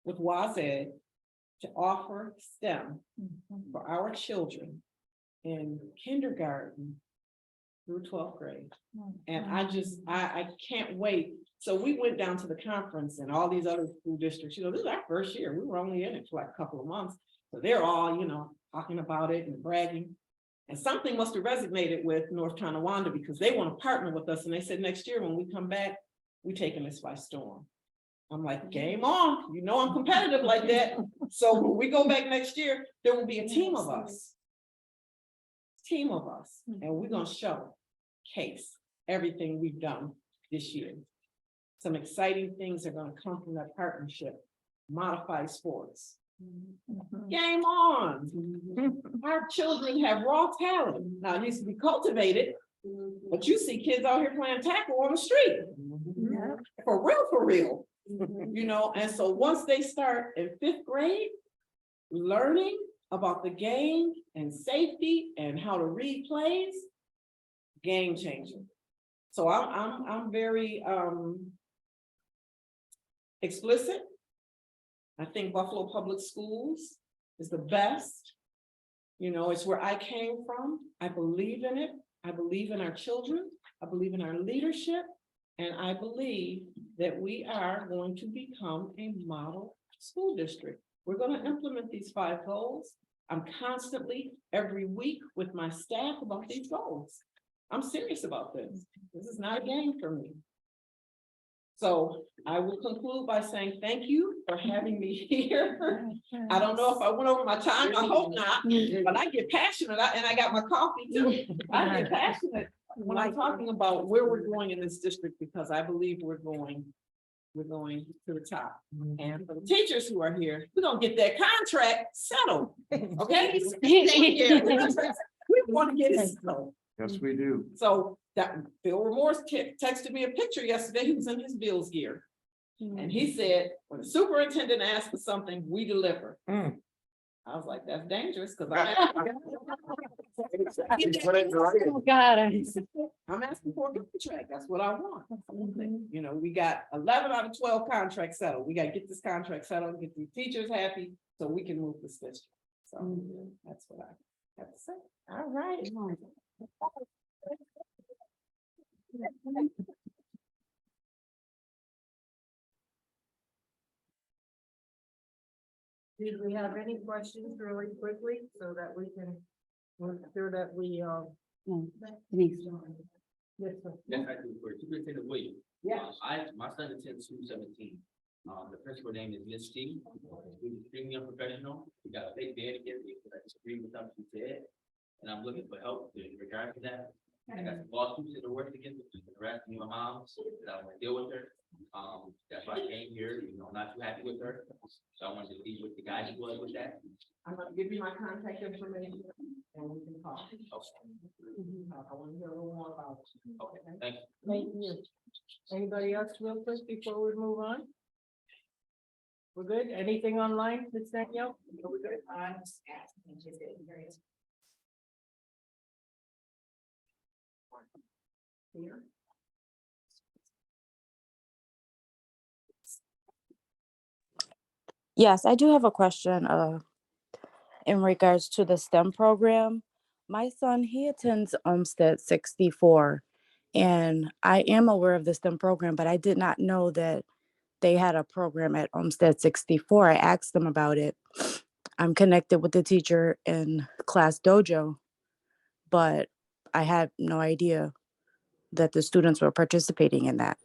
with WASED to offer STEM for our children in kindergarten through 12th grade. And I can't wait. So we went down to the conference and all these other school districts, this is our first year. We were only in it for like a couple of months. So they're all, talking about it and bragging. And something must have resonated with North Tonawanda because they want to partner with us. And they said, next year when we come back, we taking this by storm. I'm like, game on, I'm competitive like that. So when we go back next year, there will be a team of us. And we're gonna showcase everything we've done this year. Some exciting things are gonna come from that partnership. Modified sports. Game on. Our children have raw talent. Now it needs to be cultivated, but you see kids out here playing tackle on the street. For real. And so once they start in 5th grade, learning about the game and safety and how to read plays, game changer. So I'm very explicit. I think Buffalo Public Schools is the best. It's where I came from. I believe in it. I believe in our children. I believe in our leadership. And I believe that we are going to become a model school district. We're going to implement these 5 goals. I'm constantly, every week, with my staff about these goals. I'm serious about this. This is not a game for me. So I will conclude by saying thank you for having me here. I don't know if I went over my time. I hope not, but I get passionate and I got my coffee too. I get passionate when I'm talking about where we're going in this district because I believe we're going to the top. And for the teachers who are here, we're gonna get that contract settled. Okay? We want to get it settled. Yes, we do. So that Bill Remorse texted me a picture yesterday. He was in his Bills gear. And he said, when the superintendent asks for something, we deliver. I was like, that's dangerous because Oh, God. I'm asking for a contract. That's what I want. We got 11 out of 12 contracts settled. We got to get this contract settled, get the teachers happy so we can move this district. So that's what I have to say. All right. Did we have any questions really quickly so that we can make sure that we, Denise. yes, sir. Yes, I do, for Superintendent Williams. Yes. My son attends school 17. The principal name is Miss T. She's extremely unprofessional. We got a big day together because I disagree with something she said. And I'm looking for help in regard to that. I got some lawsuits that are working against me, harassing my mom, that I want to deal with her. That's why I came here, not too happy with her. So I wanted to see what the guidance was with that. I'm gonna give you my contact information and we can talk. I want to hear a little more about it. Okay, thank you. Thank you. Anybody else real quick before we move on? We're good? Anything online, Ms. Danielle? We're good? Here. Yes, I do have a question in regards to the STEM program. My son, he attends Olmsted 64, and I am aware of the STEM program, but I did not know that they had a program at Olmsted 64. I asked them about it. I'm connected with the teacher in Class Dojo, but I had no idea that the students were participating in that.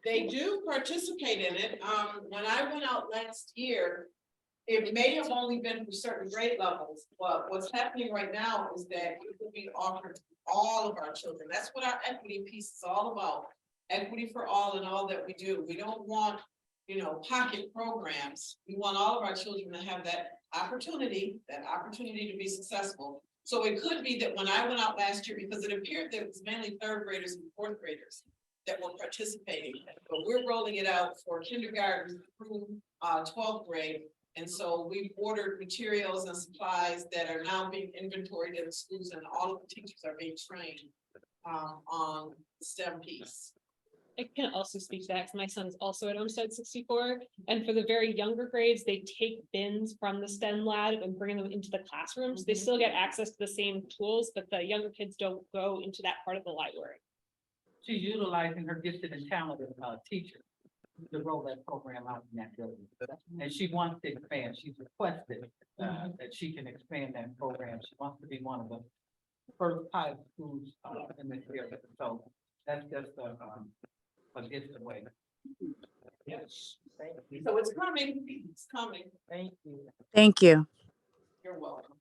They do participate in it. When I went out last year, it may have only been for certain grade levels, but what's happening right now is that it will be offered to all of our children. That's what our equity piece is all about. Equity for all in all that we do. We don't want, pocket programs. We want all of our children to have that opportunity to be successful. So it could be that when I went out last year, because it appeared that it was mainly 3rd graders and 4th graders that were participating, but we're rolling it out for kindergarten through 12th grade. And so we've ordered materials and supplies that are now being inventoried in the schools, and all of the teachers are being trained on the STEM piece. I can also speak to that, 'cause my son's also at Olmsted 64, and for the very younger grades, they take bins from the STEM lab and bring them into the classrooms. They still get access to the same tools, but the younger kids don't go into that part of the library. She's utilizing her gifted and talented teacher to roll that program out in that building. And she wants to expand. She's requested that she can expand that program. She wants to be one of the first high schools in this area. So that's just a gift away. Yes. So it's coming, it's coming. Thank you. Thank you. You're welcome.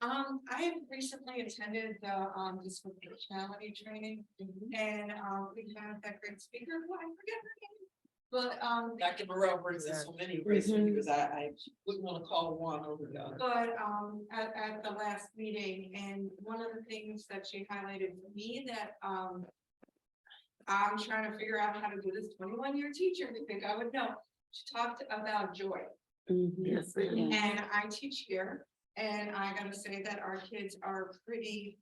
I have recently attended the disproportionality training, and we had that great speaker, who I forget her name. But Dr. Burrell brings in so many great speakers, I wouldn't want to call one over the other. But at the last meeting, and one of the things that she highlighted for me that I'm trying to figure out how to do this 21-year teacher, to think I would know. She talked about joy. Yes. And I teach here, and I gotta say that our kids are pretty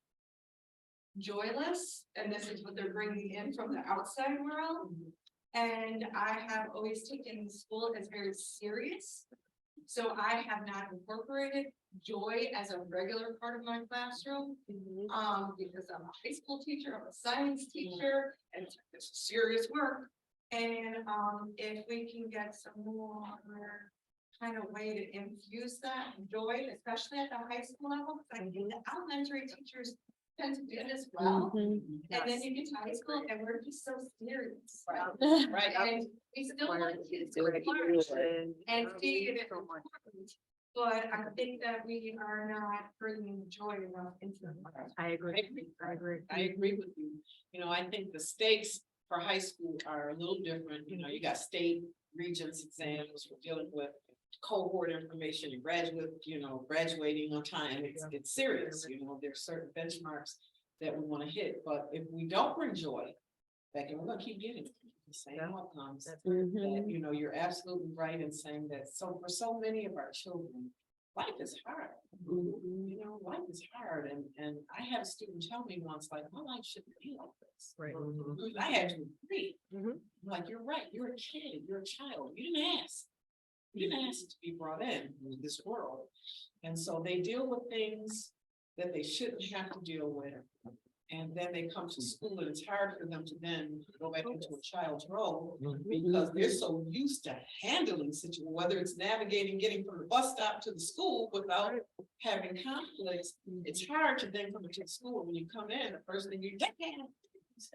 joyless, and this is what they're bringing in from the outside world. And I have always taken school as very serious. So I have not incorporated joy as a regular part of my classroom. Because I'm a high school teacher, I'm a science teacher, and it's serious work. And if we can get some more kind of way to infuse that joy, especially at the high school level, because I think the elementary teachers tend to do this well. And then you get to high school and we're just so serious. Right. And we still want kids to learn and see it as important. But I think that we are not bringing joy enough into the class. I agree. I agree with you. You know, I think the stakes for high school are a little different. You know, you got state regents exams, we're dealing with cohort information and graduating on time. It's serious, there's certain benchmarks that we want to hit, but if we don't bring joy back, and we're gonna keep getting the same outcomes. That, you're absolutely right in saying that. So for so many of our children, life is hard. Life is hard, and I had a student tell me once, like, my life shouldn't be like this. Right. I had to agree. Like, you're right, you're a kid, you're a child, you didn't ask. You didn't ask to be brought in this world. And so they deal with things that they shouldn't have to deal with. And then they come to school, and it's hard for them to then go back into a child's role because they're so used to handling situations, whether it's navigating, getting from the bus stop to the school without having conflicts. It's hard to then come into the school. When you come in, the first thing you get, it's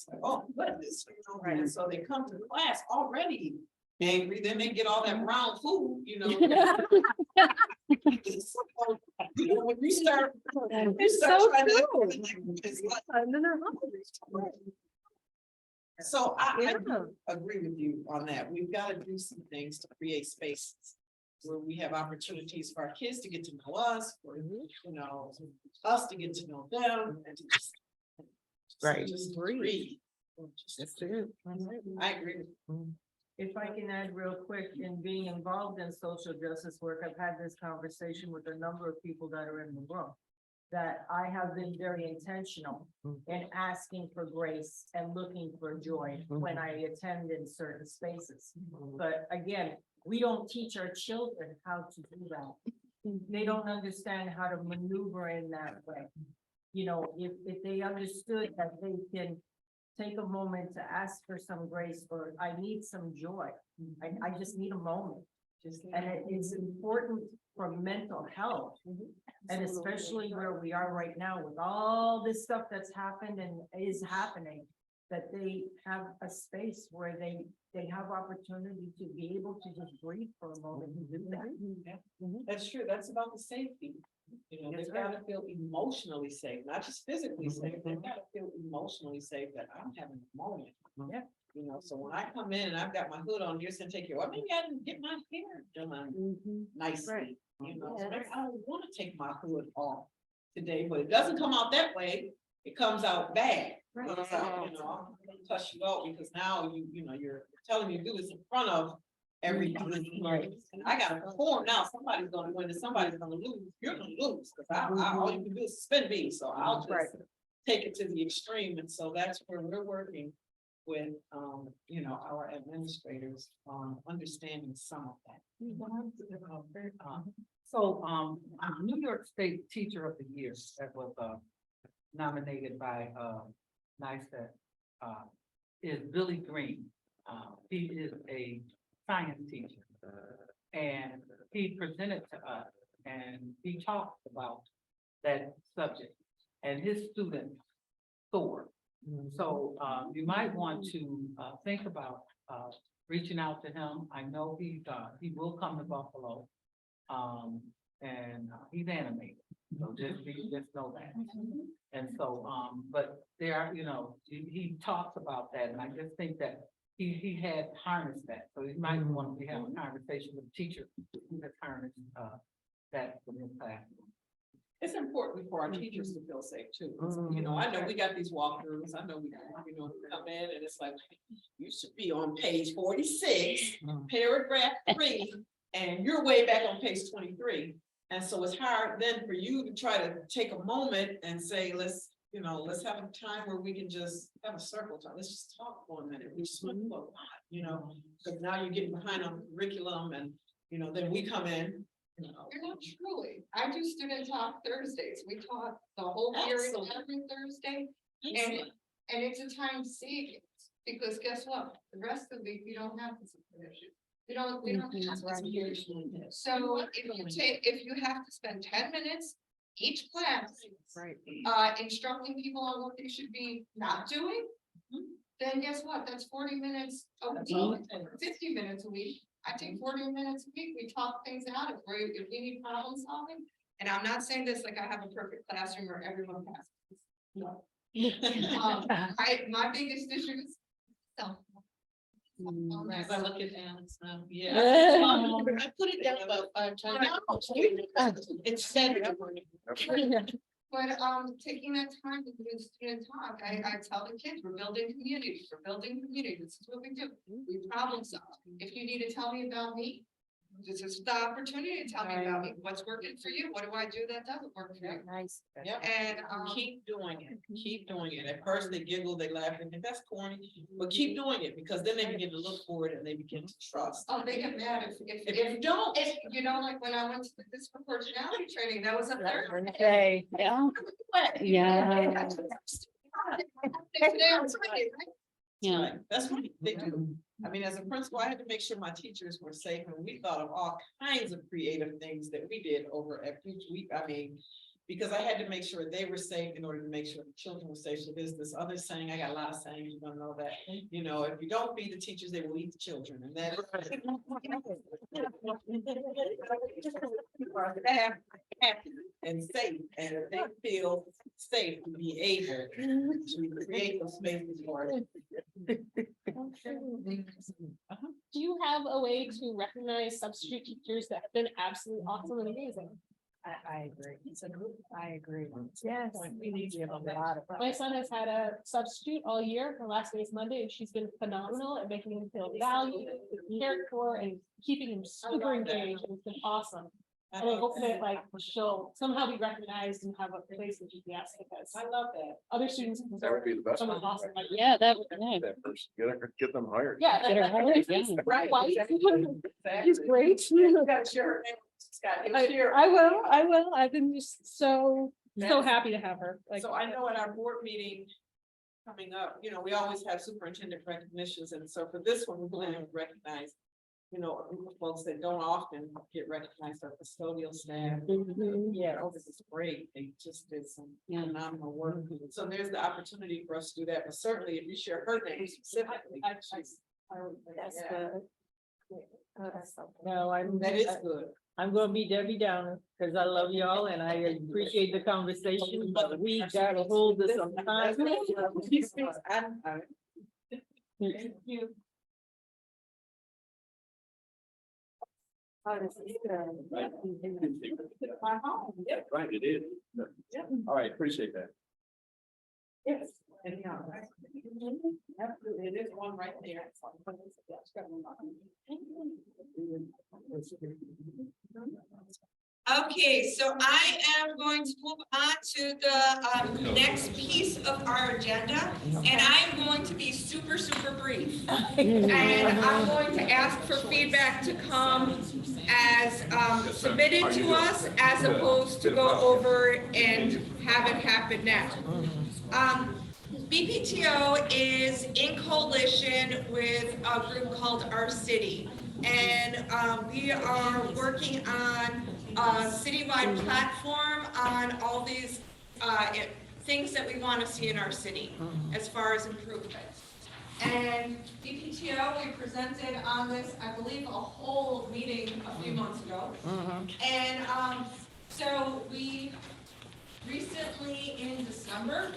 like, oh, goodness. And so they come to class already angry, then they get all that round food, when you start trying to so I agree with you on that. We've got to do some things to create spaces where we have opportunities for our kids to get to know us, for us to get to know them, and to just breathe. I agree with you. If I can add real quick, in being involved in social justice work, I've had this conversation with a number of people that are in the room. That I have been very intentional in asking for grace and looking for joy when I attend in certain spaces. But again, we don't teach our children how to do that. They don't understand how to maneuver in that way. If they understood that they can take a moment to ask for some grace, or I need some joy. I just need a moment. And it's important for mental health. And especially where we are right now with all this stuff that's happened and is happening, that they have a space where they have opportunity to be able to just breathe for a moment and do that. That's true. That's about the safety. They've got to feel emotionally safe, not just physically safe. They've got to feel emotionally safe that I'm having a moment. So when I come in and I've got my hood on, you're gonna take care. Well, maybe I didn't get my hair done nicely. So maybe I don't want to take my hood off today, but it doesn't come out that way. It comes out bad. I'm gonna touch you out because now you're telling me to do this in front of everybody. And I gotta perform now. Somebody's gonna win and somebody's gonna lose. You're gonna lose because all you can do is suspend me. So I'll just take it to the extreme, and so that's where we're working with, our administrators on understanding some of that. New York State Teacher of the Year that was, nominated by, NICET, is Billy Green. He is a science teacher. And he presented to us and he talked about that subject and his students soared. So you might want to think about reaching out to him. I know he will come to Buffalo. And he's animated, so just know that. And so, but there are, he talks about that, and I just think that he had harnessed that, so he might want to have a conversation with the teacher who has harnessed that from his classroom. It's important for our teachers to feel safe too. I know we got these walkthroughs. I know we come in and it's like, you should be on page 46, paragraph 3, and you're way back on page 23. And so it's hard then for you to try to take a moment and say, let's have a time where we can just have a circle time. Let's just talk for a minute. We just went through a lot, because now you're getting behind on the curriculum and, then we come in. You're not truly. I do student talk Thursdays. We talk the whole year every Thursday. And it's a time savings because guess what? The rest of the week, you don't have this information. We don't have this information. So if you have to spend 10 minutes each class, instructing people on what they should be not doing, then guess what? That's 40 minutes a week, 50 minutes a week. I take 40 minutes a week. We talk things out if we need problem solving. And I'm not saying this like I have a perfect classroom where everyone passes. No. My biggest issue is self. As I look at Alex now, yeah. I put it down about 5 times. It's Saturday morning. But taking that time to do student talk, I tell the kids, we're building communities, this is what we do, we problem solve. If you need to tell me about me, this is the opportunity to tell me about me, what's working for you, what do I do that doesn't work for you? Nice. And keep doing it, at first they giggle, they laugh, and think that's corny, but keep doing it, because then they begin to look for it and they begin to trust. Oh, they get mad if you don't, like when I went to the disproportionality training, that was a Thursday. Yeah. Yeah. Yeah, that's what they do. I mean, as a principal, I had to make sure my teachers were safe, and we thought of all kinds of creative things that we did over at each week. I mean, because I had to make sure they were safe in order to make sure the children were safe. So there's this other saying, I got a lot of sayings, you don't know that, if you don't feed the teachers, they will eat the children. And that happy and safe, and if they feel safe to be able to create those spaces for it. Do you have a way to recognize substitute teachers that have been absolutely awesome and amazing? I agree. I agree. Yes. We need to have a lot of. My son has had a substitute all year. Her last day is Monday, and she's been phenomenal at making him feel valued, cared for, and keeping him super engaged. And it's been awesome. And I hope that she'll somehow be recognized and have a place in GPS, because I love that. Other students. That would be the best. Someone awesome. Yeah, that would, That person, get them hired. Yeah. Get her hired, yeah. Right. He's great. I will. I've been just so happy to have her. So I know at our board meeting coming up, we always have superintendent recognitions, and so for this one, we're going to recognize, a group of folks that don't often get recognized, our custodial staff. Yeah, this is great. They just did some phenomenal work. So there's the opportunity for us to do that, but certainly if you share her name specifically. That's good. No, That is good. I'm gonna be Debbie Downer, because I love y'all and I appreciate the conversation, but we gotta hold this on time. Thank you. Oh, this is good. My home. Yep. Right, it is. All right, appreciate that. Yes. And it is one right there. Okay, so I am going to move on to the next piece of our agenda, and I'm going to be super, super brief. And I'm going to ask for feedback to come as submitted to us, as opposed to go over and have it happen now. BPTO is in coalition with a group called Our City. And we are working on a citywide platform on all these things that we want to see in our city as far as improvements. And BPTO, we presented on this, I believe, a whole meeting a few months ago. And so we recently in December,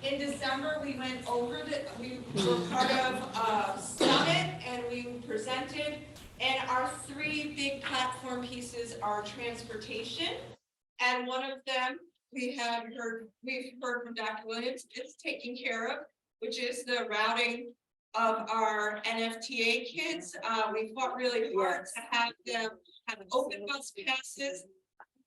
in December, we went over we were part of a summit and we presented, and our three big platform pieces are transportation. And one of them we've heard from Dr. Williams, it's taken care of, which is the routing of our NFTA kids. We fought really hard to have them have open bus passes.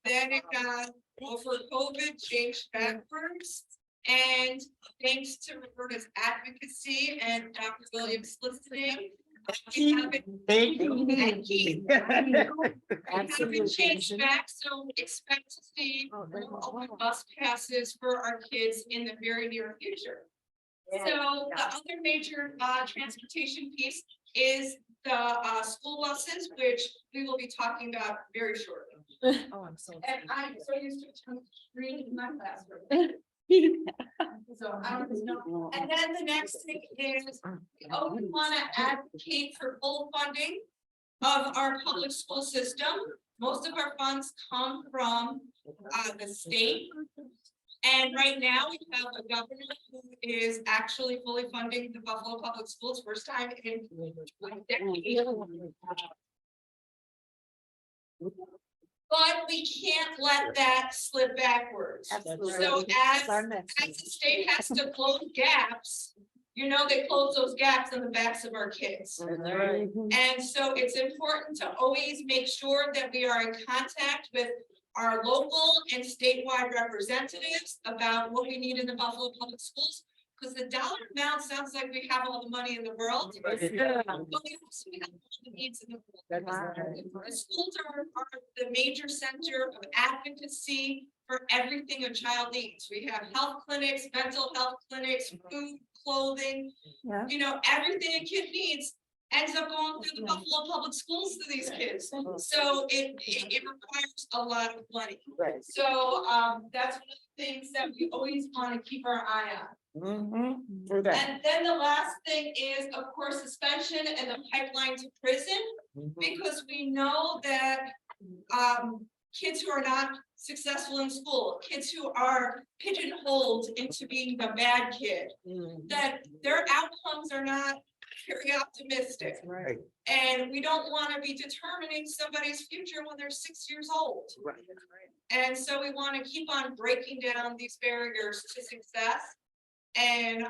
Then it got over COVID changed backwards. And thanks to Roberta's advocacy and Dr. Williams listening, we haven't changed back, so expect to see more open bus passes for our kids in the very near future. So the other major transportation piece is the school buses, which we will be talking about very shortly. Oh, I'm so. And I'm so used to reading in my classroom. So I don't know. And then the next thing is, we want to advocate for full funding of our public school system. Most of our funds come from the state. And right now we have a governor who is actually fully funding the Buffalo Public Schools, first time in a decade. But we can't let that slip backwards. So as the state has to close gaps, you know, they close those gaps on the backs of our kids. And so it's important to always make sure that we are in contact with our local and statewide representatives about what we need in the Buffalo Public Schools. Because the dollar amount sounds like we have all the money in the world, but we also have all the needs in the world. The schools are the major center of advocacy for everything a child needs. We have health clinics, mental health clinics, food, clothing, you know, everything a kid needs ends up going through the Buffalo Public Schools to these kids. So it requires a lot of money. So that's one of the things that we always want to keep our eye on. And then the last thing is, of course, suspension and the pipeline to prison, because we know that kids who are not successful in school, kids who are pigeonholed into being the bad kid, that their outcomes are not very optimistic. And we don't want to be determining somebody's future when they're 6 years old. And so we want to keep on breaking down these barriers to success. And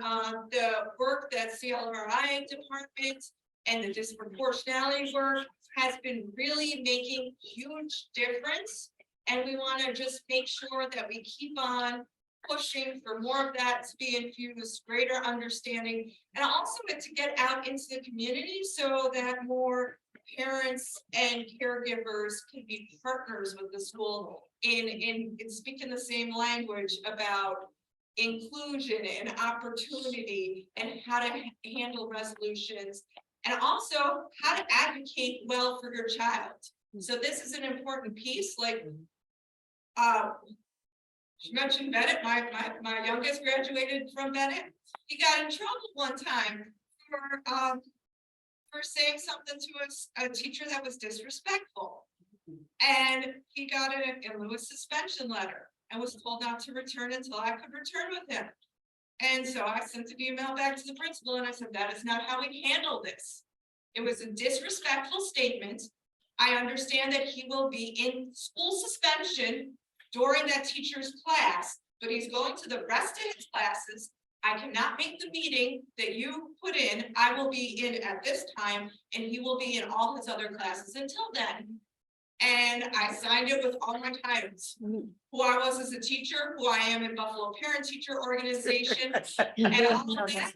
the work that CLRI department and the disproportionality work has been really making huge difference. And we want to just make sure that we keep on pushing for more of that to be infused, greater understanding, and also to get out into the community so that more parents and caregivers can be partners with the school in speaking the same language about inclusion and opportunity and how to handle resolutions, and also how to advocate well for your child. So this is an important piece. Like she mentioned Bennett, my youngest graduated from Bennett. He got in trouble one time for saying something to a teacher that was disrespectful, and he got a suspension letter and was told not to return until I could return with him. And so I sent an email back to the principal and I said, that is not how we handle this. It was a disrespectful statement. I understand that he will be in school suspension during that teacher's class, but he's going to the rest of his classes I cannot make the meeting that you put in. I will be in at this time and he will be in all his other classes until then. And I signed it with all my titles, who I was as a teacher, who I am in Buffalo Parent Teacher Organization. And all of that.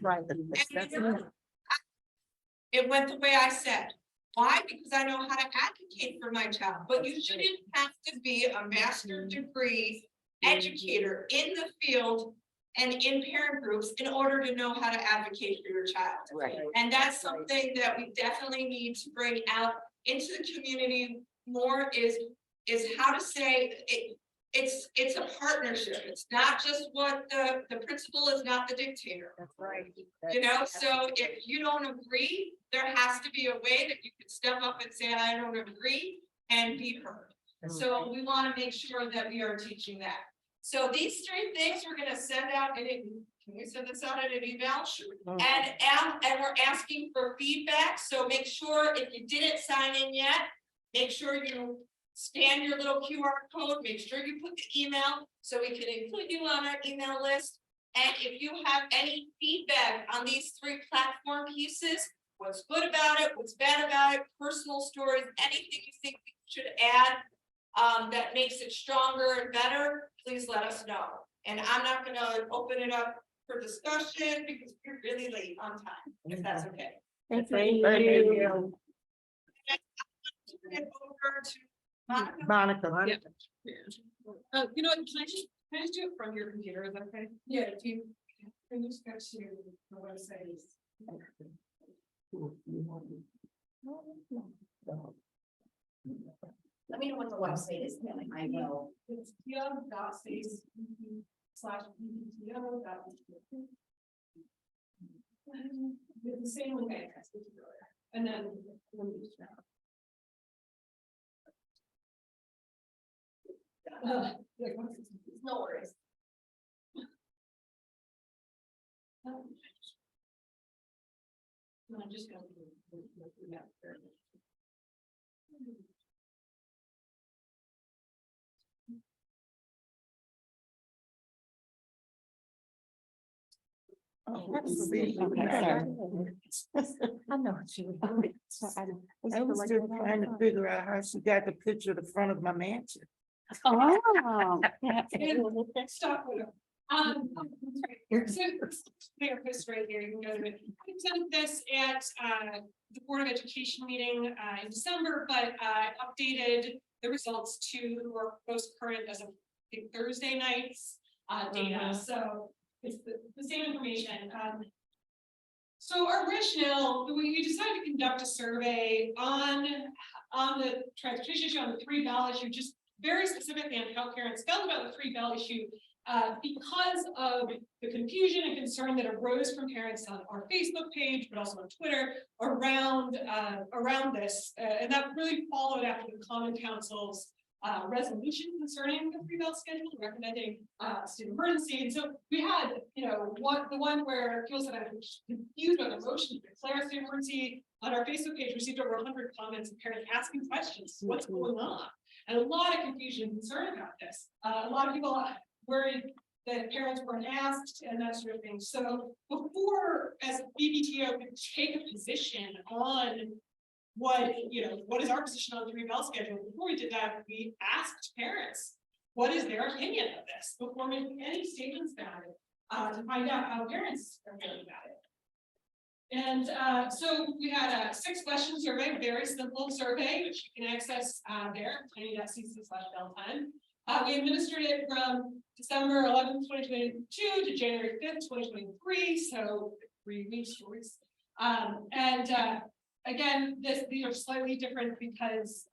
It went the way I said. Why? Because I know how to advocate for my child, but you shouldn't have to be a master's degree educator in the field and in parent groups in order to know how to advocate for your child. Right. And that's something that we definitely need to bring out into the community more is how to say it. It's a partnership. It's not just what the principal is not the dictator. That's right. You know, so if you don't agree, there has to be a way that you can step up and say, I don't agree and be heard. So we want to make sure that we are teaching that. So these 3 things we're going to send out and can we send this out in an email? And we're asking for feedback. So make sure if you didn't sign in yet, make sure you scan your little QR code, make sure you put the email so we can include you on our email list. And if you have any feedback on these 3 platform pieces, what's good about it, what's bad about it, personal stories, anything you think we should add that makes it stronger and better, please let us know. And I'm not going to open it up for discussion because we're really late on time, if that's okay. Thank you. Turn it over to Monica. Monica. You know what, can I just do it from your computer, is that okay? Yeah, if you can just go to the website. Let me know what the website is, then I will. It's PO.space/BPTO. It's the same link I texted you earlier. And then let me just No worries. I'm just going to do that. Okay, I know what you were doing. I was still trying to figure out how she got the picture of the front of my mansion. Oh. Stop with it. So therapist right here, you can go to it. I presented this at the Board of Education meeting in December, but I updated the results to more most current as of Thursday night's data. So it's the same information. So our rationale, we decided to conduct a survey on the transportation issue, on the 3 bell issue, just very specifically on how parents felt about the 3 bell issue. Because of the confusion and concern that arose from parents on our Facebook page, but also on Twitter around this, and that really followed after the Common Council's resolution concerning the 3 bell schedule, recommending state of emergency. And so we had, the one where people said I was confused on the motion to declare state of emergency on our Facebook page received over 100 comments of parents asking questions, what's going on? And a lot of confusion and concern about this. A lot of people worried that parents weren't asked and that sort of thing. So before, as BPTO could take a position on what is our position on the 3 bell schedule, before we did that, we asked parents, what is their opinion of this before making any statements about it, to find out how parents are feeling about it. And so we had a 6-question survey, very simple survey, which you can access there, tiny.cc/belltime. We administered it from December 11th, 2022 to January 5th, 2023. So 3 weeks. Again, these are slightly different because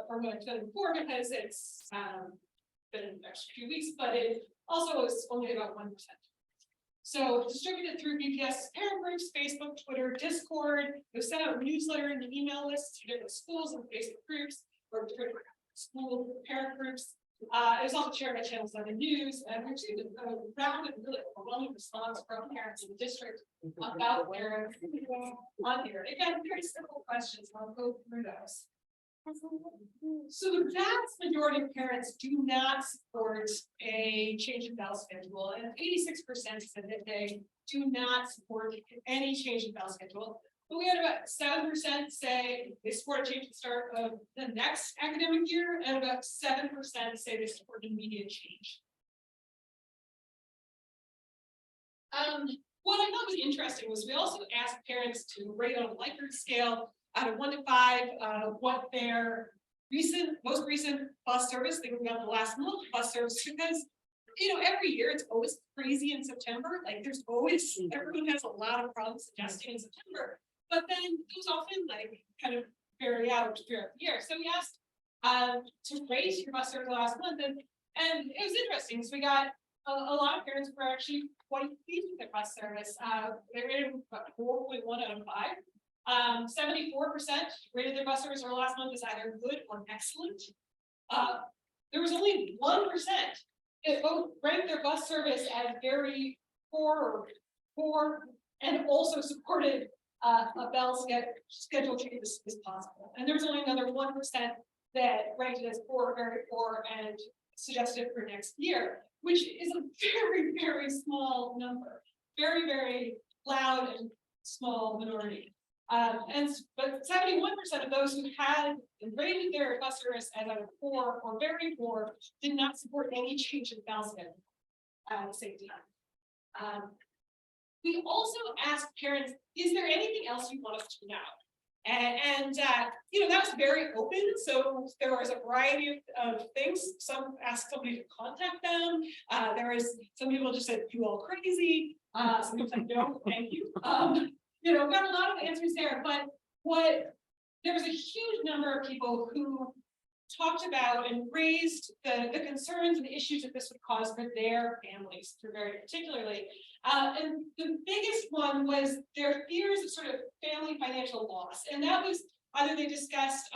from what I've said before, because it's been an extra few weeks, but it also is only about 1%. So distributed through BPS parent groups, Facebook, Twitter, Discord. We've sent out a newsletter and an email list to different schools and Facebook groups or different school parent groups. It was also shared on channels on the news, and we received a rapid, really overwhelming response from parents in the district about their on here. Again, very simple questions. I'll go through those. So the vast majority of parents do not support a change in bell schedule, and 86% said that they do not support any change in bell schedule. But we had about 7% say they support a change at the start of the next academic year, and about 7% say they support immediate change. What I thought was interesting was we also asked parents to rate on a Likert scale out of 1 to 5, what their most recent bus service, they got the last month bus service, because every year it's always crazy in September. Like there's always, everyone has a lot of problems adjusting in September, but then those often like kind of vary out throughout the year. So we asked to rate your bus service last month, and it was interesting. So we got a lot of parents were actually quite pleased with their bus service. They rated about 4.1 out of 5. 74% rated their bus service over last month as either good or excellent. There was only 1% that both ranked their bus service as very poor and also supported a bell schedule change as possible. And there was only another 1% that ranked it as poor, very poor, and suggested for next year, which is a very, very small number, very, very loud and small minority. But 71% of those who had rated their bus service as either poor or very poor did not support any change in bell schedule at the same time. We also asked parents, is there anything else you want us to know? And that was very open. So there was a variety of things. Some asked somebody to contact them. There was some people just said, you all crazy. Some people said, no, thank you. Got a lot of answers there, but there was a huge number of people who talked about and raised the concerns and the issues that this would cause for their families, very particularly. And the biggest one was their fears of sort of family financial loss. And that was either they discussed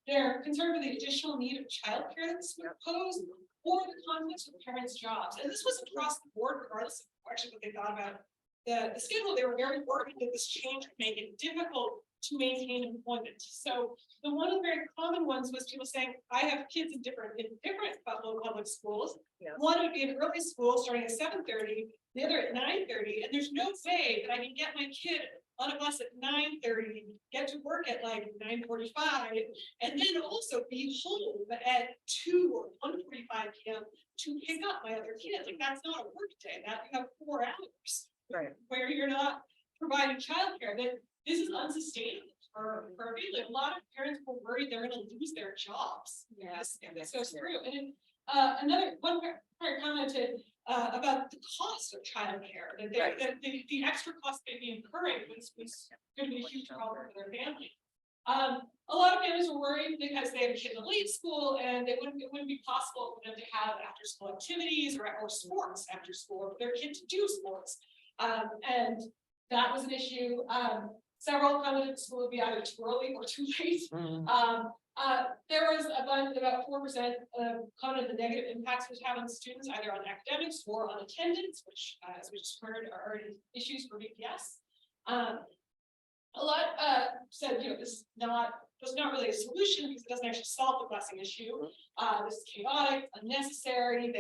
their concern for the additional need of childcare that this would pose, or the conflicts with parents' jobs. And this was across the board, regardless of actually what they thought about the schedule. They were very worried that this change would make it difficult to maintain employment. So one of the very common ones was people saying, I have kids in different Buffalo public schools. Yes. One would be in early school starting at 7:30, the other at 9:30, and there's no way that I can get my kid on a bus at 9:30, get to work at like 9:45, and then also be home at 2 or 1:45 p.m. to pick up my other kids. Like that's not a work day. That you have 4 hours. Right. Where you're not providing childcare. That this is unsustainable for a family. A lot of parents were worried they're going to lose their jobs. Yes, if this goes through. And one parent commented about the cost of childcare. That the extra cost they'd be incurring was going to be a huge problem for their family. A lot of families were worried because they had a kid in late school, and it wouldn't be possible for them to have after school activities or sports after school, or for their kid to do sports. And that was an issue. Several commented the school would be either too early or too late. There was about 4% commented the negative impacts would have on students, either on academics or on attendance, which, as we just heard, are already issues for BPS. A lot said, this was not really a solution because it doesn't actually solve the busing issue. This is chaotic, unnecessary.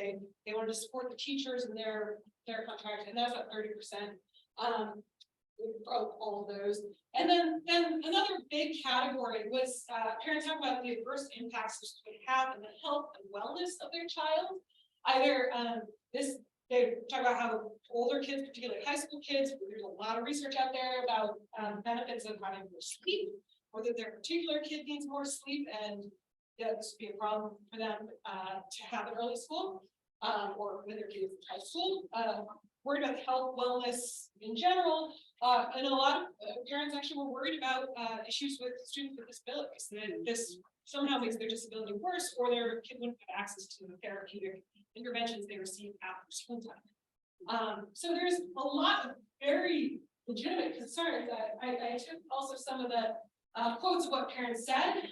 They wanted to support the teachers in their contract, and that's about 30%. All of those. And then another big category was parents talking about the adverse impacts this would have on the health and wellness of their child. Either they talk about how older kids, particularly high school kids, there's a lot of research out there about benefits of having more sleep, or that their particular kid needs more sleep, and this would be a problem for them to have in early school, or when their kids in high school. Worried about the health, wellness in general, and a lot of parents actually were worried about issues with students with disabilities. That this somehow makes their disability worse, or their kid wouldn't have access to the therapeutic interventions they receive after school time. So there's a lot of very legitimate concerns. I took also some of the quotes of what parents said.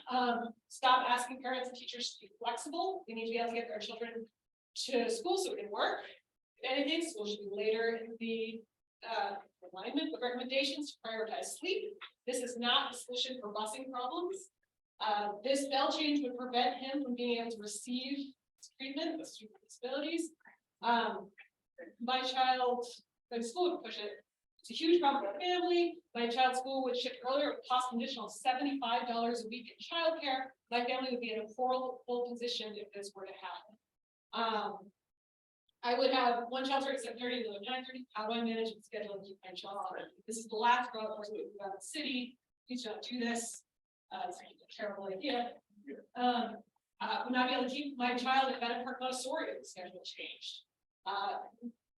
Stop asking parents and teachers to be flexible. We need to be able to get their children to school so it can work. If anything, school should be later in the alignment with recommendations to prioritize sleep. This is not the solution for busing problems. This bell change would prevent him from being able to receive treatment with student disabilities. My child, the school would push it. It's a huge problem for the family. My child's school would ship earlier, it would cost an additional $75 a week in childcare. My family would be in a full position if this were to happen. I would have one child start at 7:30 to 9:30. How do I manage the schedule and keep my child? This is the last row, of course, we move out of the city. Please don't do this. It's a terrible idea. Would not be able to keep my child at Bennett Park Montessori if the schedule changed.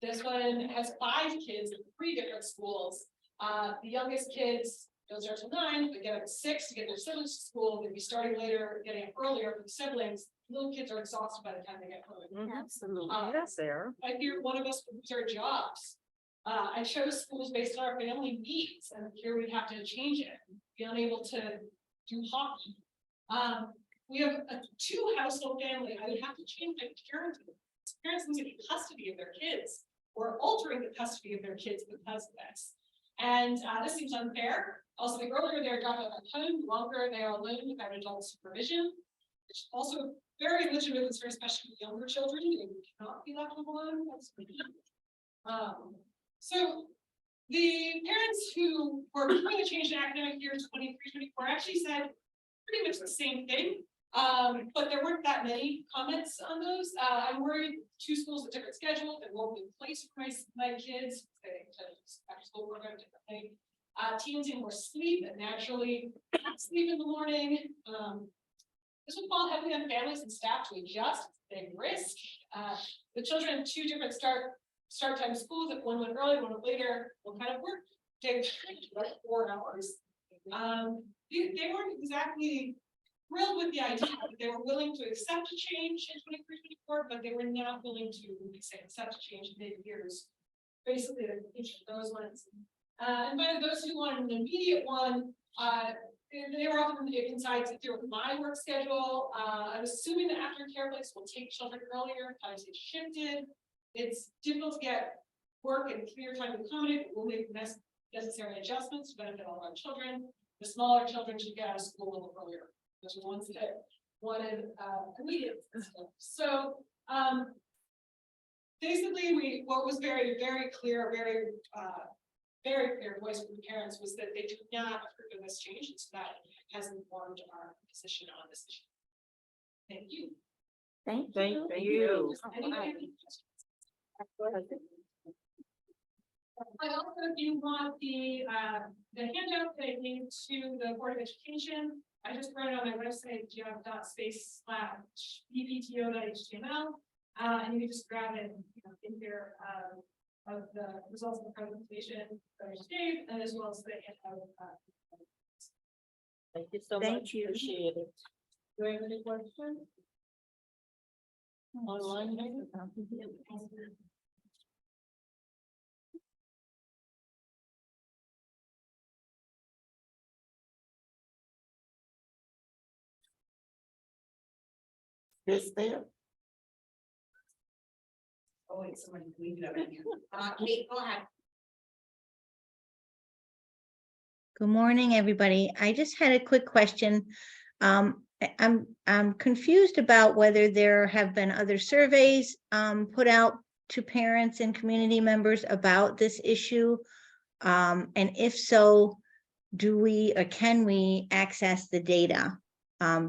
This one has 5 kids in 3 different schools. The youngest kids don't start till 9, they get up at 6 to get their siblings to school. They'd be starting later, getting up earlier for the siblings. Little kids are exhausted by the time they get home. Absolutely, that's there. I fear one of us would lose our jobs. I chose schools based on our family needs, and here we'd have to change it, be unable to do hockey. We have a 2-household family. I would have to change my parenting. Parents losing custody of their kids or altering the custody of their kids because of this. And this seems unfair. Also, the earlier they're dropped off at home, the longer they are alone without adult supervision. It's also very legitimate concern, especially with younger children who cannot be left alone. So the parents who were trying to change the academic year 23-24 actually said pretty much the same thing. But there weren't that many comments on those. I'm worried 2 schools with different schedules that won't be in place for my kids. They after school program differently. Teens need more sleep and naturally sleep in the morning. This would fall heavily on families and staff to adjust. It's a big risk. The children in 2 different start time schools, if one went early, one went later, what kind of work? Take like 4 hours. They weren't exactly thrilled with the idea, but they were willing to accept a change in 23-24, but they were not willing to accept a change in mid-years. Basically, each of those ones. And by those who wanted an immediate one, they were often inside to do with my work schedule. I'm assuming that aftercare place will take children earlier, times it's shifted. It's difficult to get work and clear time to accommodate, but we'll make necessary adjustments to benefit all our children. The smaller children should get out of school a little earlier. Those are ones that wanted immediate stuff. So basically, what was very, very clear, very clear voice from the parents was that they do not approve of this change, and so that has informed our position on this issue. Thank you. Thank you. Any questions? I also, if you want the handout that I gave to the Board of Education, I just wrote it on my website, gov.space/bpto.html, and you can just grab it in here of the results of the presentation that I just gave, and as well as the handout. Thank you so much. Appreciate it. Do you have any questions? Online, maybe? This there? Oh, wait, somebody leave it up in here. Kate, go ahead. Good morning, everybody. I just had a quick question. I'm confused about whether there have been other surveys put out to parents and community members about this issue. And if so, do we or can we access the data?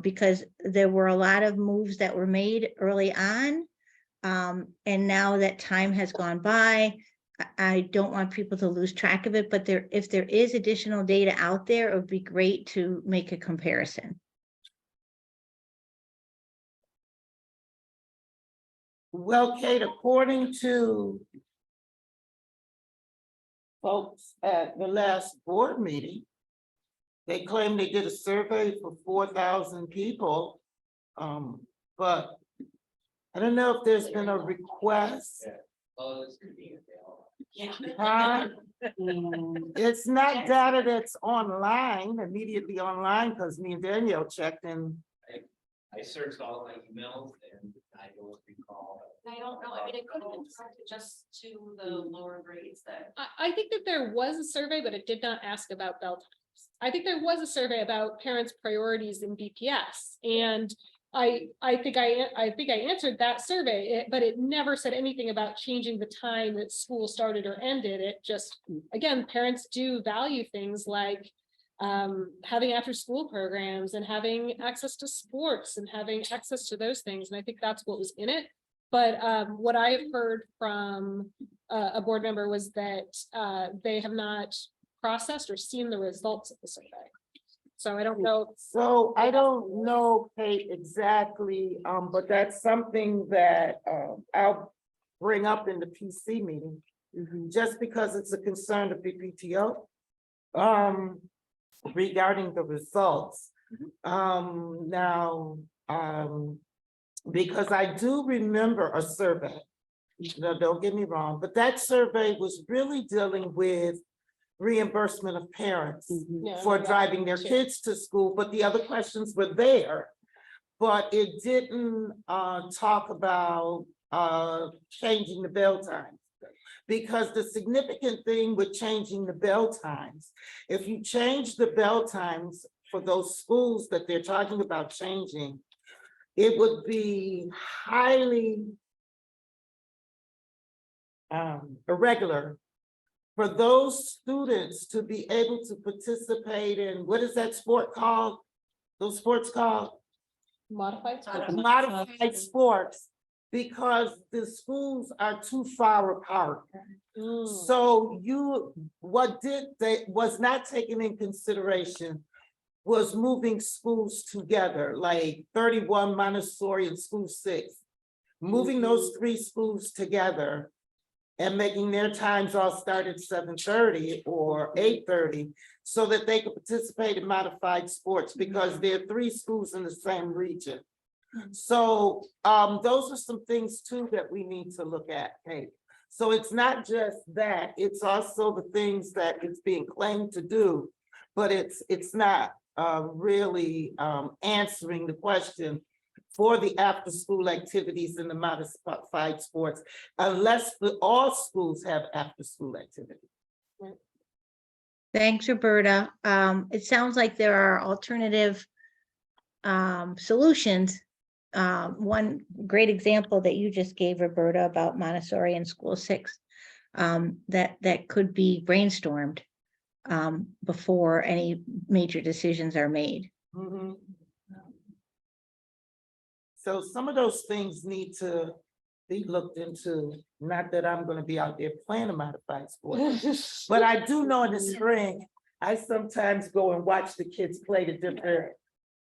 Because there were a lot of moves that were made early on. And now that time has gone by, I don't want people to lose track of it, but if there is additional data out there, it would be great to make a comparison. Well, Kate, according to folks at the last board meeting, they claim they did a survey for 4,000 people. But I don't know if there's been a request. Huh? It's not data that's online, immediately online, because me and Danielle checked and I searched all my emails and I don't recall. I don't know, I mean, it could have been directed just to the lower grades that. I think that there was a survey, but it did not ask about bell time. I think there was a survey about parents' priorities in BPS, and I think I answered that survey, but it never said anything about changing the time that school started or ended. It just, again, parents do value things like having after-school programs and having access to sports and having access to those things. And I think that's what was in it. But what I have heard from a board member was that they have not processed or seen the results of the survey. So I don't know. So I don't know, Kate, exactly, but that's something that I'll bring up in the PC meeting. Just because it's a concern of BPTO regarding the results. Because I do remember a survey, no, don't get me wrong, but that survey was really dealing with reimbursement of parents for driving their kids to school, but the other questions were there. But it didn't talk about changing the bell times. Because the significant thing with changing the bell times, if you change the bell times for those schools that they're talking about changing, it would be highly irregular for those students to be able to participate in, what is that sport called? Those sports called? Modified sports. Modified sports, because the schools are too far apart. So what was not taken in consideration was moving schools together, like 31 Montessori and School 6, moving those 3 schools together and making their times all start at 7:30 or 8:30 so that they could participate in modified sports, because there are 3 schools in the same region. So those are some things too that we need to look at, Kate. So it's not just that, it's also the things that it's being claimed to do, but it's not really answering the question for the after-school activities and the modified sports, unless all schools have after-school activities. Thanks, Roberta. It sounds like there are alternative solutions. One great example that you just gave, Roberta, about Montessori in School 6, that could be brainstormed before any major decisions are made. So some of those things need to be looked into. Not that I'm gonna be out there playing a modified sport, but I do know in the spring, I sometimes go and watch the kids play the different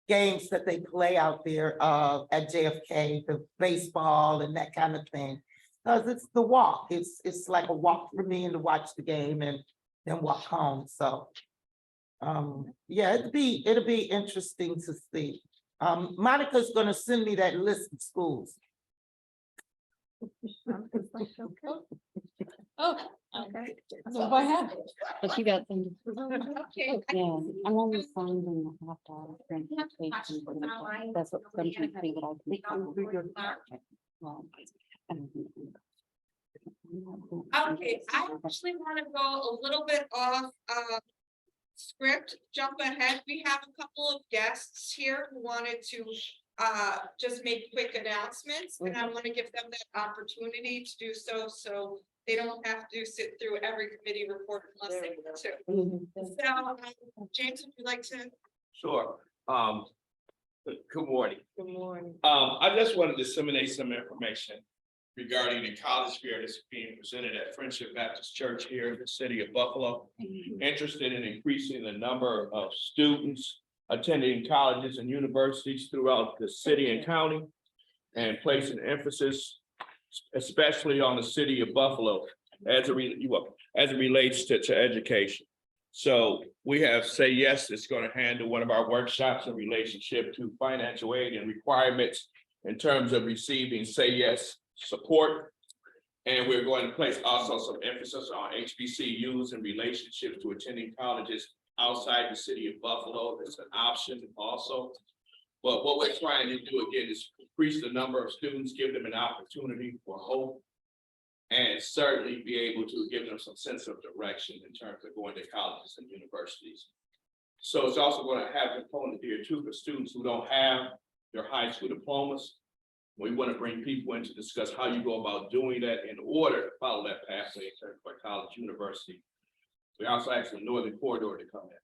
games that they play out there at JFK, the baseball and that kind of thing. Because it's the walk, it's like a walk for me and to watch the game and then walk home. So yeah, it'll be interesting to see. Monica's gonna send me that list of schools. Oh, okay. So if I have. But you got them. Okay. Yeah, I'm only finding the half dollar transportation. That's what I'm trying to see what I can. Well, Okay, I actually want to go a little bit off script, jump ahead. We have a couple of guests here who wanted to just make quick announcements, and I want to give them that opportunity to do so, so they don't have to sit through every committee report unless they want to. So, James, would you like to? Sure. Good morning. Good morning. I just wanted to disseminate some information regarding the college fair that's being presented at Friendship Baptist Church here in the city of Buffalo. Interested in increasing the number of students attending colleges and universities throughout the city and county, and placing emphasis especially on the city of Buffalo as it relates to education. So we have Say Yes that's going to handle one of our workshops in relationship to financial aid and requirements in terms of receiving Say Yes support. And we're going to place also some emphasis on HBCUs in relationship to attending colleges outside the city of Buffalo. That's an option also. But what we're trying to do again is increase the number of students, give them an opportunity for hope, and certainly be able to give them some sense of direction in terms of going to colleges and universities. So it's also gonna have a component here too for students who don't have their high school diplomas. We want to bring people in to discuss how you go about doing that in order to follow that pathway for college, university. We also ask the Northern Corridor to come in,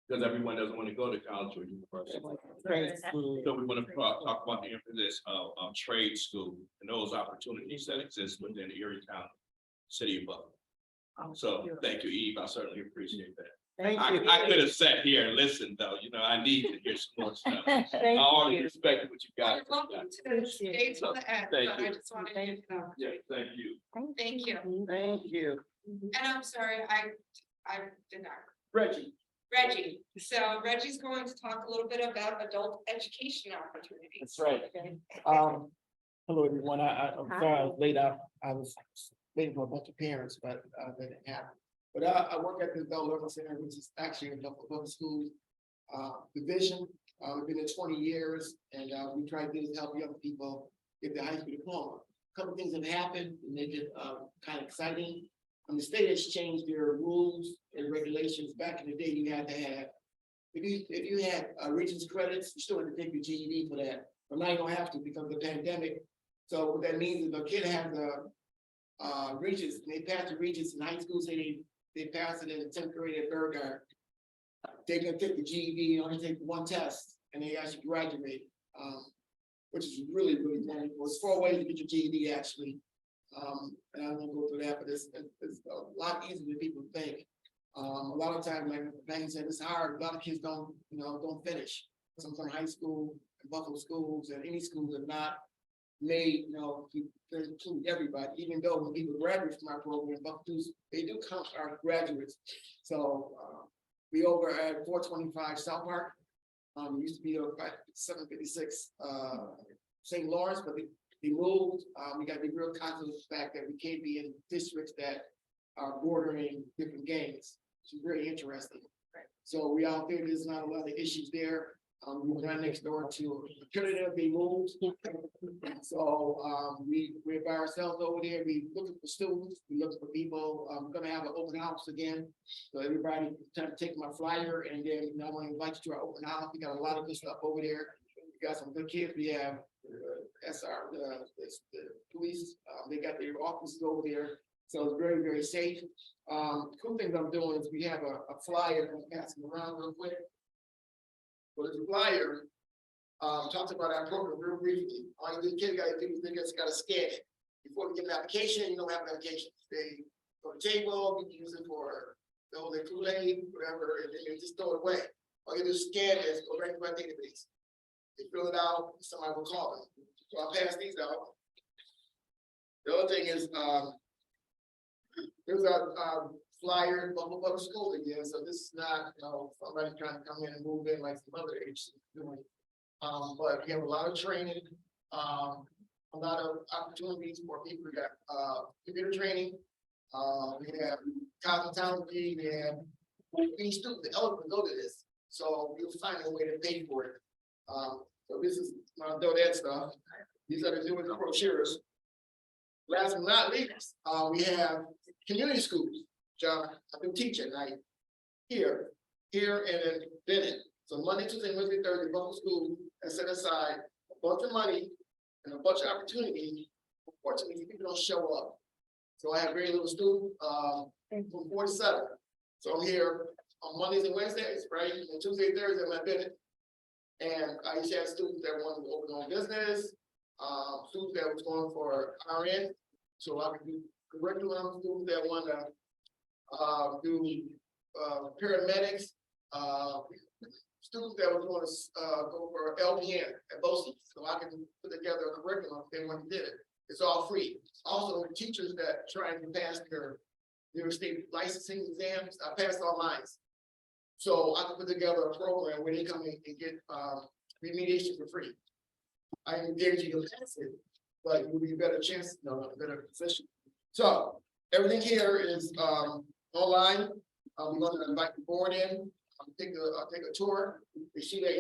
because everyone doesn't want to go to college or university. So we want to talk about the emphasis of trade school and those opportunities that exist within the Erie County, city of Buffalo. So thank you, Eve. I certainly appreciate that. I could have sat here and listened, though. You know, I need to hear some more stuff. I already respect what you got. You're welcome to stay till the end, Thank but you. I just wanted to know. Yeah, thank you. Thank you. Thank you. And I'm sorry, I did not. Reggie. Reggie, so Reggie's going to talk a little bit about adult education opportunities. That's right. Hello, everyone. I'm sorry I was late. I was waiting for a bunch of parents, but that didn't happen. But I work at the Adult Learning Center, which is actually a Buffalo School division. We've been there 20 years, and we try to do is help young people get their high school diploma. A couple things have happened and make it kind of exciting. The state has changed their rules and regulations. Back in the day, you had to have, if you had Regents credits, you still had to take your GED for that. But now you don't have to because of the pandemic. So what that means is the kid has the Regents, they pass the Regents in high school, say they pass it in 10th grade at Burgard. They can take the GED, only take one test, and they actually graduate, which is really, really wonderful. It's 4 ways to get your GED actually. And I won't go through that, but it's a lot easier than people think. A lot of times, like Van said, it's hard. A lot of kids don't finish. Sometimes high school, Buffalo schools, and any schools are not made, to include everybody. Even though when people graduate from our program, Buffalo, they do count our graduates. So we over at 425 South Park. Used to be about 756 St. Lawrence, but they moved. We got to be real conscious of the fact that we can't be in districts that are bordering different gangs. It's very interesting. So we out there, there's not a lot of issues there. We're right next door to Trinidad, they moved. So we're by ourselves over there. We looking for students, we looking for people. I'm gonna have an open house again. So everybody trying to take my flyer, and then I want to invite you to our open house. We got a lot of good stuff over there. We got some good kids. We have SR, the police, they got their offices over there. So it's very, very safe. Cool things I'm doing is we have a flyer I'm passing around real quick. But the flyer talks about our program real briefly. All you kid got to do is they just got to scan it. Before we get an application, you don't have an application. They go to the table, you can use it for the whole Kool-Aid, whatever, and then you just throw it away. All you do is scan it, go right to my database. They fill it out, somebody will call them. So I'll pass these out. The other thing is, there's a flyer in Buffalo Public Schools again, so this is not, somebody trying to come in and move in like some other agencies doing. But we have a lot of training, a lot of opportunities for people. We got computer training, we have cosmetology, we have these students eligible to go to this, so we'll find a way to pay for it. So this is my that stuff. These are the doing the brochures. Last but not least, we have community schools. John, I do teach at night here, and then Bennett. So Monday, Tuesday, Wednesday, Thursday, Buffalo School has set aside a bunch of money and a bunch of opportunity. Unfortunately, people don't show up. So I have very little students from 4 to 7. So I'm here on Mondays and Wednesdays, right? And Tuesday, Thursday, I'm at Bennett. And I used to have students that wanted to open their own business, students that was going for RN. So I could do curriculum, students that want to do paramedics, students that was going to go for LPN at BOCES. So I can put together a curriculum if they want to do it. It's all free. Also, teachers that trying to pass their state licensing exams, I passed all mine. So I can put together a program where they come in and get remediation for free. I can guarantee you'll pass it, but it will be a better chance, a better position. So everything here is online. We're going to invite the board in. Take a tour. We see that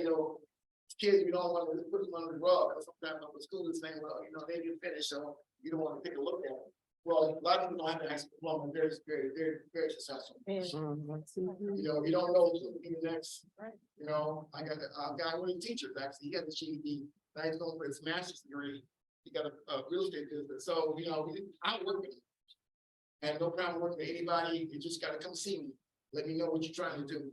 kids, we don't want to put them on the rug. Sometimes the school is saying, well, they didn't finish, so you don't want to take a look at them. Well, a lot of people don't have to ask, well, I'm very successful. You know, you don't know who's gonna be the next, you know, I got a guy with a teacher, actually, he got the GED, now he's going for his master's degree. He got a real estate business, so, you know, I work with him. I have no problem working with anybody, you just gotta come see me, let me know what you're trying to do.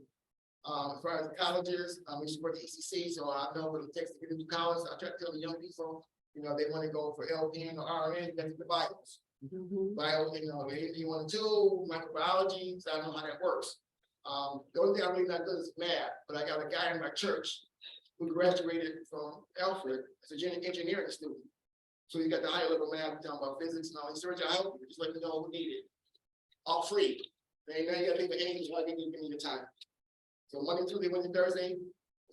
As far as the colleges, I used to work at ECC, so I know what it takes to get into college. I try to tell the young people, you know, they want to go for LPN or RN, that's the bios. Bio, you know, you want to do microbiology, so I know how that works. The only thing I'm really not good is math, but I got a guy in my church who graduated from Alfred as an engineering student. So you got the higher level math, talking about physics and all these search. I help you, just let me know who need it. All free. And now you got to think of anything like you give me the time. So Monday, Tuesday, Wednesday, Thursday,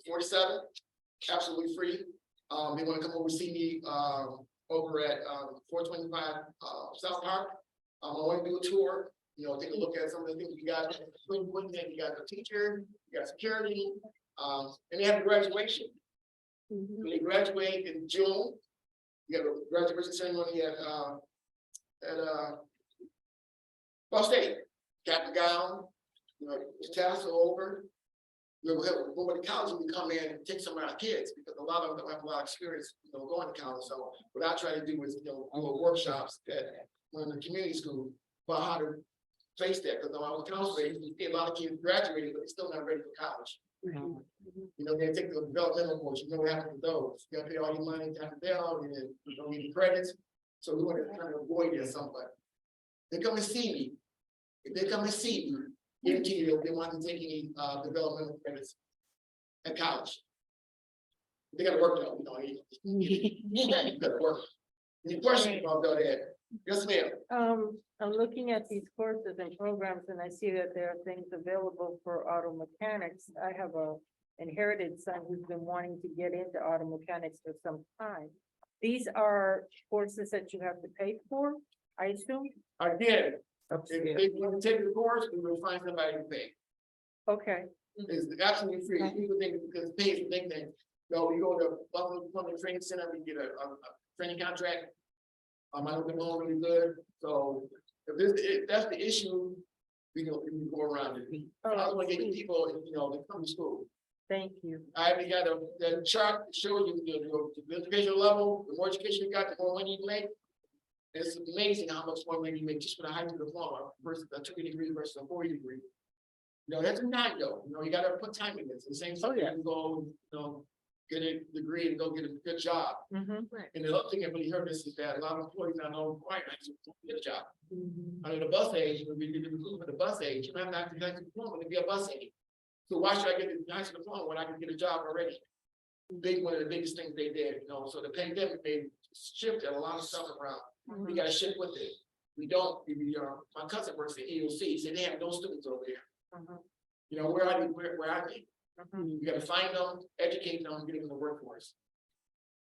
47, absolutely free. They want to come over see me over at 425 South Park. I want to do a tour, you know, take a look at some of the things we got. You got the teacher, you got security, and they have a graduation. When they graduate in June, you got a graduation ceremony at Ball State. Got the gown, you know, the tassel over. We'll go to college and we come in and take some of our kids because a lot of them don't have a lot of experience, you know, going to college. So what I try to do is, you know, do workshops at when the community school about how to face that. Because when I was counseling, we see a lot of kids graduating, but they're still not ready for college. You know, they take the developmental course, you know what happens with those. You gotta pay all your money down the bill, and then you don't get the credits. So we want to kind of avoid that somewhat. They come and see me. If they come and see me, guarantee you they want to take any developmental credits at college. They gotta work though, you know, you gotta work. Any questions about that? Yes, ma'am. I'm looking at these courses and programs and I see that there are things available for auto mechanics. I have a inherited son who's been wanting to get into auto mechanics for some time. These are courses that you have to pay for, I assume? Again, if they want to take the course, we will find somebody to pay. Okay. It's absolutely free. People think because pay is a big thing. No, we go to Buffalo Plumbing Training Center, we get a training contract. I know they're going really good. So if that's the issue, we can go around it. I want to get people, you know, to come to school. Thank you. I already got the chart that shows you the education level. The more education you got, the more money you make. It's amazing how much more money you make just with a high school diploma versus a 2 degree versus a 4 degree. You know, that's not though. You know, you gotta put time in this. The same thing, you can go, you know, get a degree and go get a good job. And the other thing I really heard this is that a lot of employees are not required to get a job. Under the bus age, when we did the recruitment for the bus age, you don't have to have a diploma to be a bus age. So why should I get the high school diploma when I can get a job already? One of the biggest things they did, you know, so the pandemic made shifted a lot of stuff around. We got to shift with it. We don't, my cousin works at EOC, he said they have no students over there. You know, where are they? Where are they? You got to find them, educate them, get them in the workforce.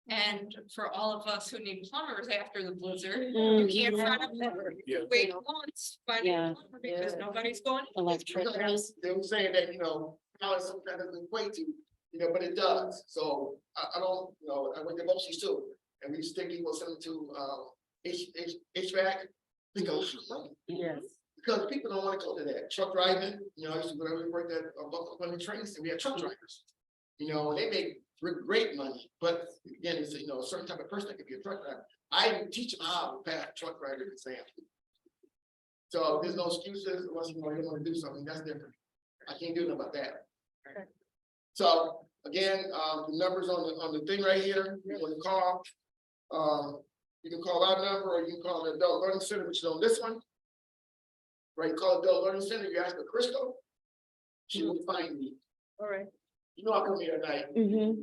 And for all of us who need plumbers after the blizzard, you can't find a plumber. Wait months, find a plumber because nobody's going. Electricians. They were saying that, you know, how sometimes doesn't equate to, you know, but it does. So I don't, you know, I went to Mosley's too, and we just think people send them to HVAC. They go, yes. Because people don't want to go to that. Truck driving, you know, I used to go to work at Buffalo Plumbing Training Center, we had truck drivers. You know, they make great money, but again, it's, you know, a certain type of person that could be a truck driver. I didn't teach them how to pass a truck driver exam. So there's no excuses unless you want to do something, that's different. I can't do nothing about that. So again, the numbers on the thing right here, you want to call. You can call our number or you can call the Adult Learning Center, which is on this one. Right, you call Adult Learning Center, you ask for Crystal, she will find me. All right. You know I come here at night.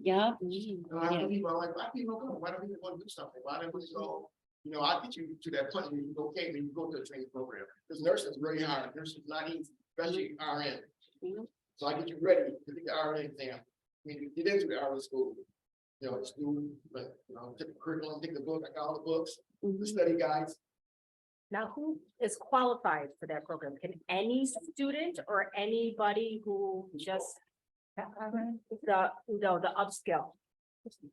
Yeah. And I have people, I'm like, why people go? Why don't people want to do something? Why don't we go? You know, I get you to that point where you go, okay, then you go to a training program. Because nursing is really hard. Nursing is not easy, especially RN. So I get you ready to take the RN exam. I mean, you get into the RN school. You know, school, but you know, take the curriculum, take the book, I got all the books, the study guides. Now, who is qualified for that program? Can any student or anybody who just the upskill?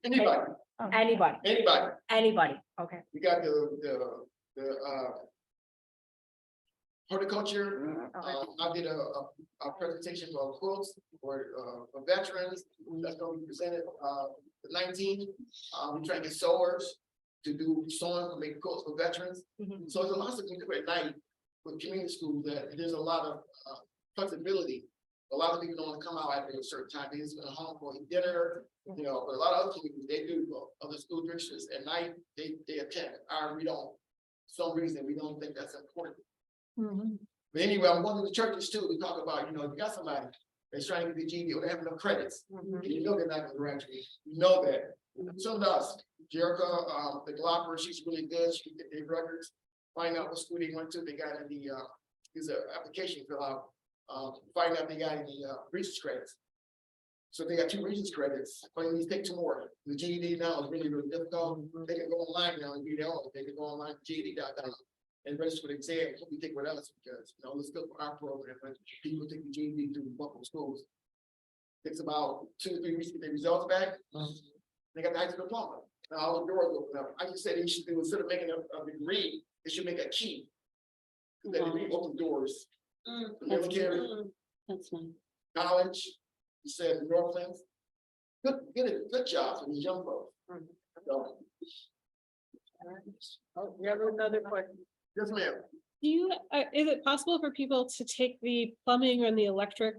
Anybody. Anybody. Anybody. Anybody. Okay. We got the horticulture, I did a presentation for quilts for veterans, that's gonna be presented, the 19th. We try to get sewers to do sewing, make quilts for veterans. So there's a lot of things we do at night with community schools that there's a lot of flexibility. A lot of people don't want to come out after a certain time, they just go home for dinner, you know, but a lot of other people, they do, other school districts at night, they attend. We don't, for some reason, we don't think that's important. But anyway, I'm going to the churches too, we talk about, you know, if you got somebody that's trying to get the GED or they have no credits, and you know they're not gonna graduate, you know that. So does Jerica, the Glocker, she's really good, she can get their records, find out what school they went to, they got in the, there's an application fill out, find out they got any Regents credits. So they got 2 Regents credits, but you need to take 2 more. The GED now is really, really difficult. They can go online now and be their own. They can go online to GED.com and register for the exam. We take with us because, you know, let's go for our program. But people take the GED through Buffalo schools. Takes about 2 or 3 weeks to get their results back. They got the high school diploma. Now all the doors open up. I just said they should do, instead of making a degree, they should make a key. That degree open doors. Military, That's nice. college, you said Northland. Good job for these young folks. So, Oh, we have another question. yes, ma'am. Do you, is it possible for people to take the plumbing and the electric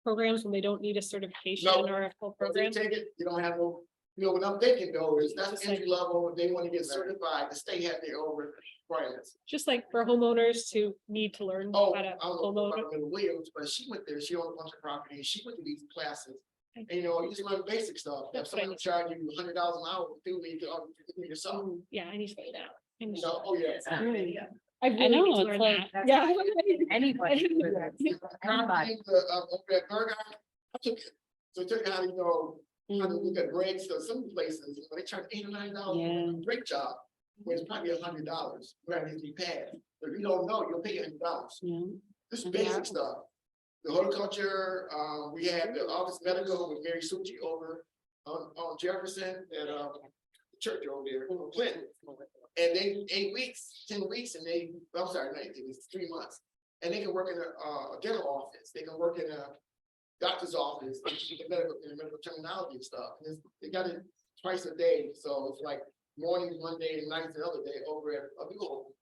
programs when they don't need a certification No. or a full If they program? take it, you don't have no, you know, what I'm thinking though, is that's entry level, if they want to get certified, the state had their own requirements. Just like for homeowners who need to learn Oh, how I to don't know homeowner. about Williams, but she went there, she owned a bunch of property, and she went to these classes. And you know, you just learn basic stuff, if That's what I someone charge you $100 an hour, do me, do it yourself. Yeah, I need to find out. I need to- So, oh, yeah. I really need I know, to it's learn like- that. Yeah. Anybody. Concrete, over at Burger, I took, so I took how to, you know, how to look at grades, so some places, you know, they charge $8 or $9 for Yeah. a brake job, where it's probably $100, where it needs to be passed. But if you don't know, you'll pay $100. Yeah. This is basic stuff. The horticulture, we have the office medical with Mary Suchi over on Jefferson at the church over there, in Clinton. And they 8 weeks, 10 weeks, and I'm sorry, 19, it's 3 months. And they can work in a dental office, they can work in a doctor's office, in medical terminology and stuff. And they got it twice a day, so it's like mornings one day and nights the other day over at a Google.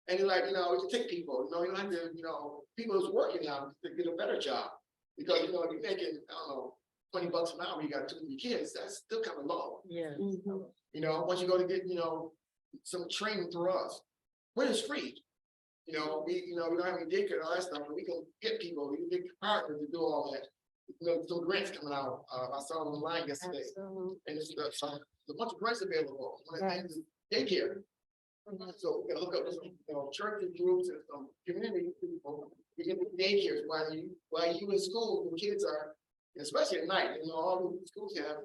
And it's like, you know, it can take people, you know, you don't have to, you know, people who's working now to get a better job. Because, you know, if you're making, I don't know, $20 an hour, you got 2 or 3 kids, that's still kind of low. Yeah. You know, once you go to get, you know, some training through us, when it's free. You know, we don't have any daycare and all that stuff, but we can get people, we can get partners to do all that. You know, some grants coming out, I saw them online yesterday, and it's a bunch of grants available, one of the things is daycare. So we can hook up with some, you know, church groups and some community people, we can do daycares while you in school, the kids are, especially at night, you know, all the schools have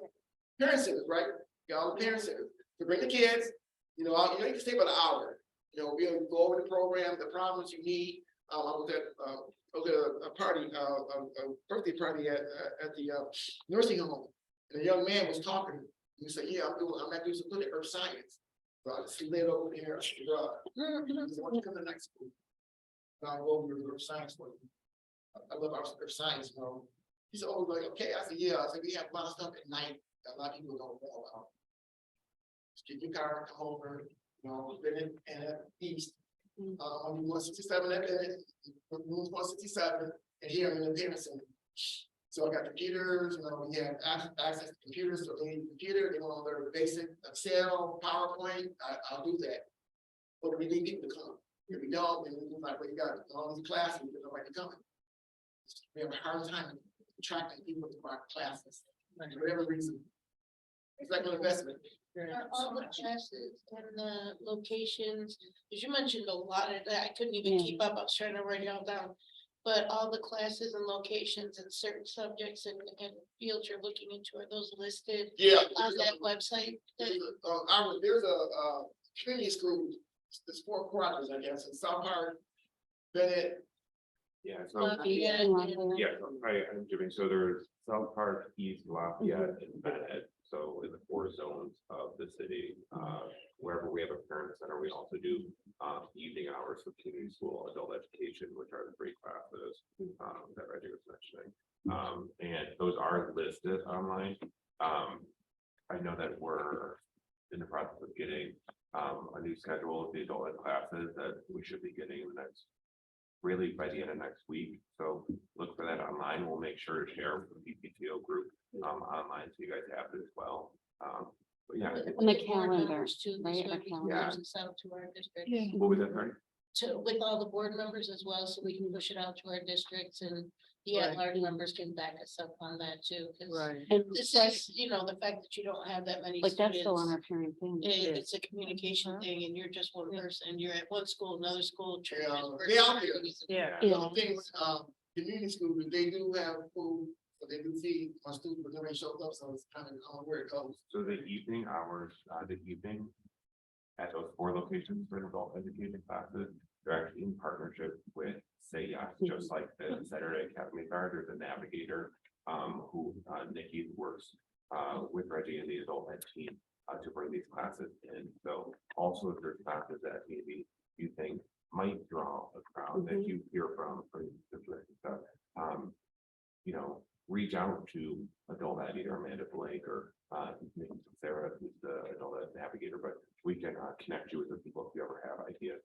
parent centers, right? You know, all the parent centers, to bring the kids, you know, you can stay about an hour. You know, we'll go over the program, the problems you need. I was at a party, a birthday party at the nursing home. And a young man was talking. He said, "Yeah, I'm not doing some good at earth science." So I just laid over there. He said, "Why don't you come to night school?" And I'll go over to earth science for you. I love earth science, bro. He said, "Oh, like, okay." I said, "Yeah." I said, "We have a lot of stuff at night that a lot of people don't know about. Just get your car, come over. You know, been in east, on 167 at room 167, and here in the parent center. So I got computers, you know, we have access to computers, so they need a computer, they want to learn basic Excel, PowerPoint, I'll do that. But we need people to come. If we don't, then we're like, well, you got all these classes, but nobody coming. We have a hard time attracting people to our classes, for whatever reason. It's like an investment. Are all the classes and the locations, because you mentioned a lot of that, I couldn't even keep up, I was trying to write it all down. But all the classes and locations and certain subjects and fields you're looking into, are those listed? Yeah. On that website? There's a community school, there's 4 quadrants, I guess, in South Park, Bennett. Yeah, so, Lafayette, yeah, I'm doing, so there's South Park, East Lafayette, and Bennett. So in the 4 zones of the city, wherever we we have a parent center. We also do evening hours for community school, adult education, which are the three classes that Reggie was mentioning. And those are listed online. I know that we're in the process of getting a new schedule of the adult ed classes that we should be getting in the next, really by the end of next week. So look for that online. We'll make sure to share with the BPTO group online, so you guys have it as well. But yeah. On the Board calendar, members too, right, so our we can calendar. push this out to our district. What was that, sorry? With all the board members as well, so we can push it out to our districts, and the Right. at-large members can back us up on that too. 'Cause Right. And this is, you know, the fact that you don't have that many like that's still on students. our parent family. It's a communication thing, and you're just one person, you're at one school, another school. church, Yeah, vice they out versa. there. Yeah. The things, community schools, they do have food, but they do feed my students, but nobody shows up, so it's kind of where it goes. So the evening hours, the evening at those 4 locations for adult education classes, they're actually in partnership with Say Yes, just like the Saturday Academy Guard or the Navigator, who Nikki works with Reggie and the adult ed team to bring these classes in. So also if there's classes that maybe you think might draw a crowd that you hear from districts and stuff, you know, reach out to adult ed, either Amanda Blake or Sarah, who's the adult ed navigator, but we can connect you with the people if you ever have ideas.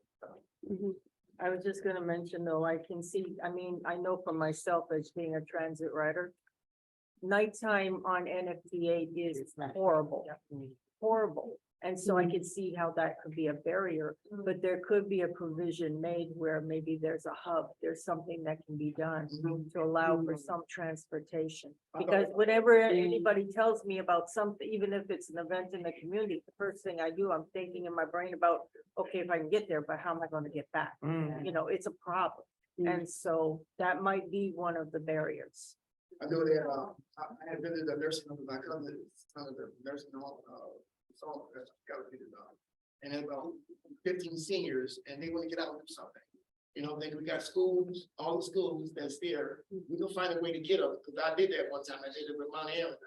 I was just gonna mention though, I can see, I mean, I know for myself as being a transit rider. Nighttime on NFTA is horrible, horrible. And so I could see how that could be a barrier, but there could be a provision made where maybe there's a hub, there's something that can be done to allow for some transportation. Because whenever anybody tells me about something, even if it's an event in the community, the first thing I do, I'm thinking in my brain about, okay, if I can get there, but how am I gonna get back? You know, it's a problem. And so that might be one of the barriers. I know that, I had visited the nursing home, my cousin, son of the nursing home, so that's gotta be done. And then about 15 seniors, and they want to get out and do something. You know, then we got schools, all the schools that's there, we can find a way to get them, because I did that one time, I did it with Mount Aaron,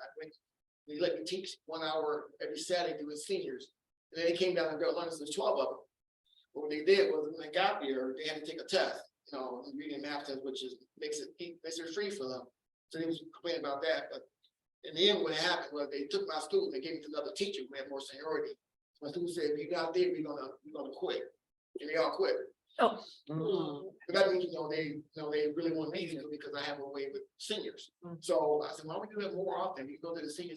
they let me teach 1 hour every Saturday to the seniors. And then they came down and got lunch, there's 12 of them. But what they did was when they got there, they had to take a test, you know, reading and math test, which is makes it free for them. So they was complaining about that, but in the end, what happened was they took my student, they gave it to another teacher who had more seniority. My student said, if you're not there, we're gonna quit. And they all quit. Oh. But that means, they really want me to, because I have a way with seniors. So I said, why don't we do that more often? We go to the senior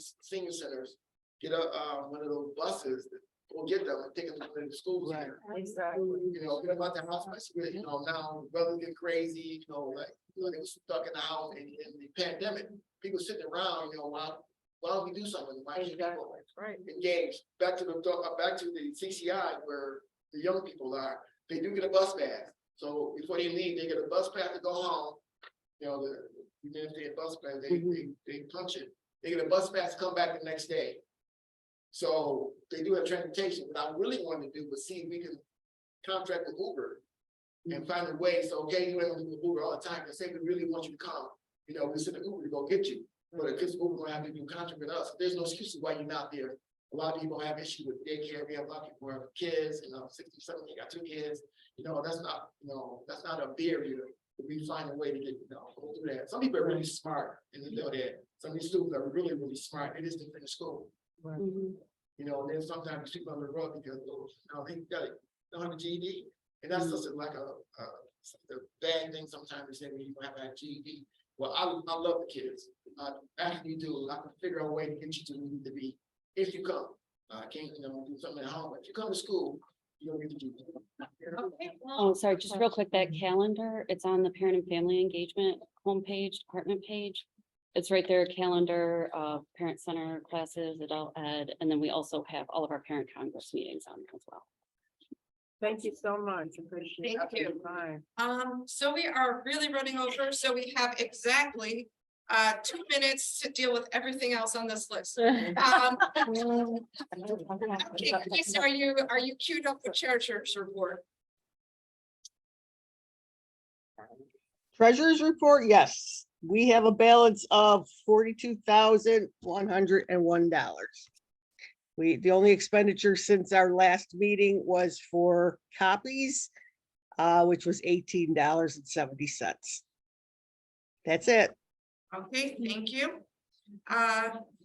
centers, get one of those buses, go get them and take them to the schools here. Exactly. You know, get them out the house, especially, you know, now weather get crazy, you know, like, they were stuck in the house in the pandemic. People sitting around, you know, why don't we do something? Why can't people Right. engage? Back to the CCI where the young people are, they do get a bus pass. So before they leave, they get a bus pass to go home. You know, even if they get a bus pass, they punch it. They get a bus pass to come back the next day. So they do have transportation. What I really wanted to do was see if we can contract with Uber and find a way. So, okay, you ain't gonna do Uber all the time. They say we really want you to come. You know, we send an Uber to go get you. But if this Uber gonna have to do contract with us, there's no excuses why you're not there. A lot of people have issue with daycare. We have a lot of people who have kids, 60, 70, got 2 kids. You know, that's not a barrier. We find a way to get, go through that. Some people are really smart, and they know that. Some of these students are really, really smart. They just didn't finish school. You know, and then sometimes people on the road because they don't have a GED, and that's just like a bad thing. Sometimes they say when you have a GED. Well, I love the kids. Actually, do. I can figure out a way to get you to where you need to be if you come. I can't, do something at home. If you come to school, you don't get to do that. Oh, sorry, just real quick, that calendar, it's on the parent and family engagement homepage, department page. It's right there, calendar, parent center classes, adult ed, and then we also have all of our parent congress meetings on there as well. Thank you so much. Appreciate it. Thank you. Bye. So we are really running over, so we have exactly 2 minutes to deal with everything else on this list. Okay, Chris, are you queued up for treasurer's report? Treasurer's report, yes. We have a balance of $42,101. The only expenditure since our last meeting was for copies, which was $18.70. That's it. Okay, thank you.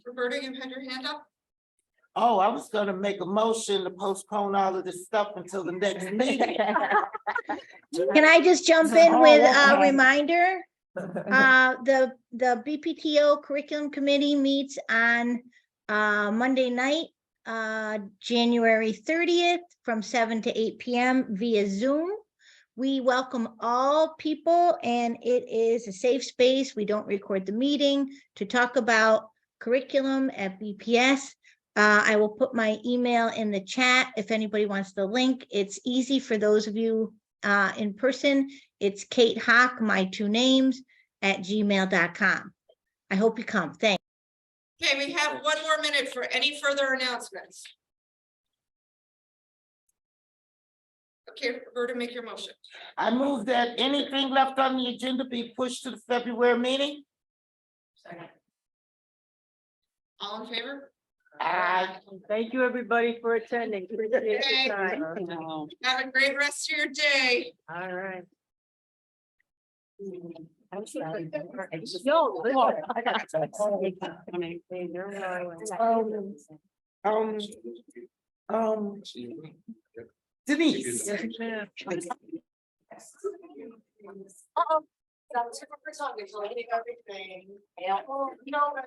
Roberta, you had your hand up? Oh, I was gonna make a motion to postpone all of this stuff until the next meeting. Can I just jump in with a reminder? The BPTO Curriculum Committee meets on Monday night, January 30th from 7 to 8 p.m. via Zoom. We welcome all people and it is a safe space. We don't record the meeting to talk about curriculum at BPS. I will put my email in the chat if anybody wants the link. It's easy for those of you in person. It's Kate Hawk, my two names, @gmail.com. I hope you come. Thanks. Okay, we have 1 more minute for any further announcements. Okay, Roberta, make your motion. I move that anything left on the agenda be pushed to the February meeting. Second. All in favor? Aye. Thank you, everybody, for attending. Appreciate Okay. your time. Have a great rest of your day. All right. I'm sorry. Denise. I'm super excited, so I think everything. No.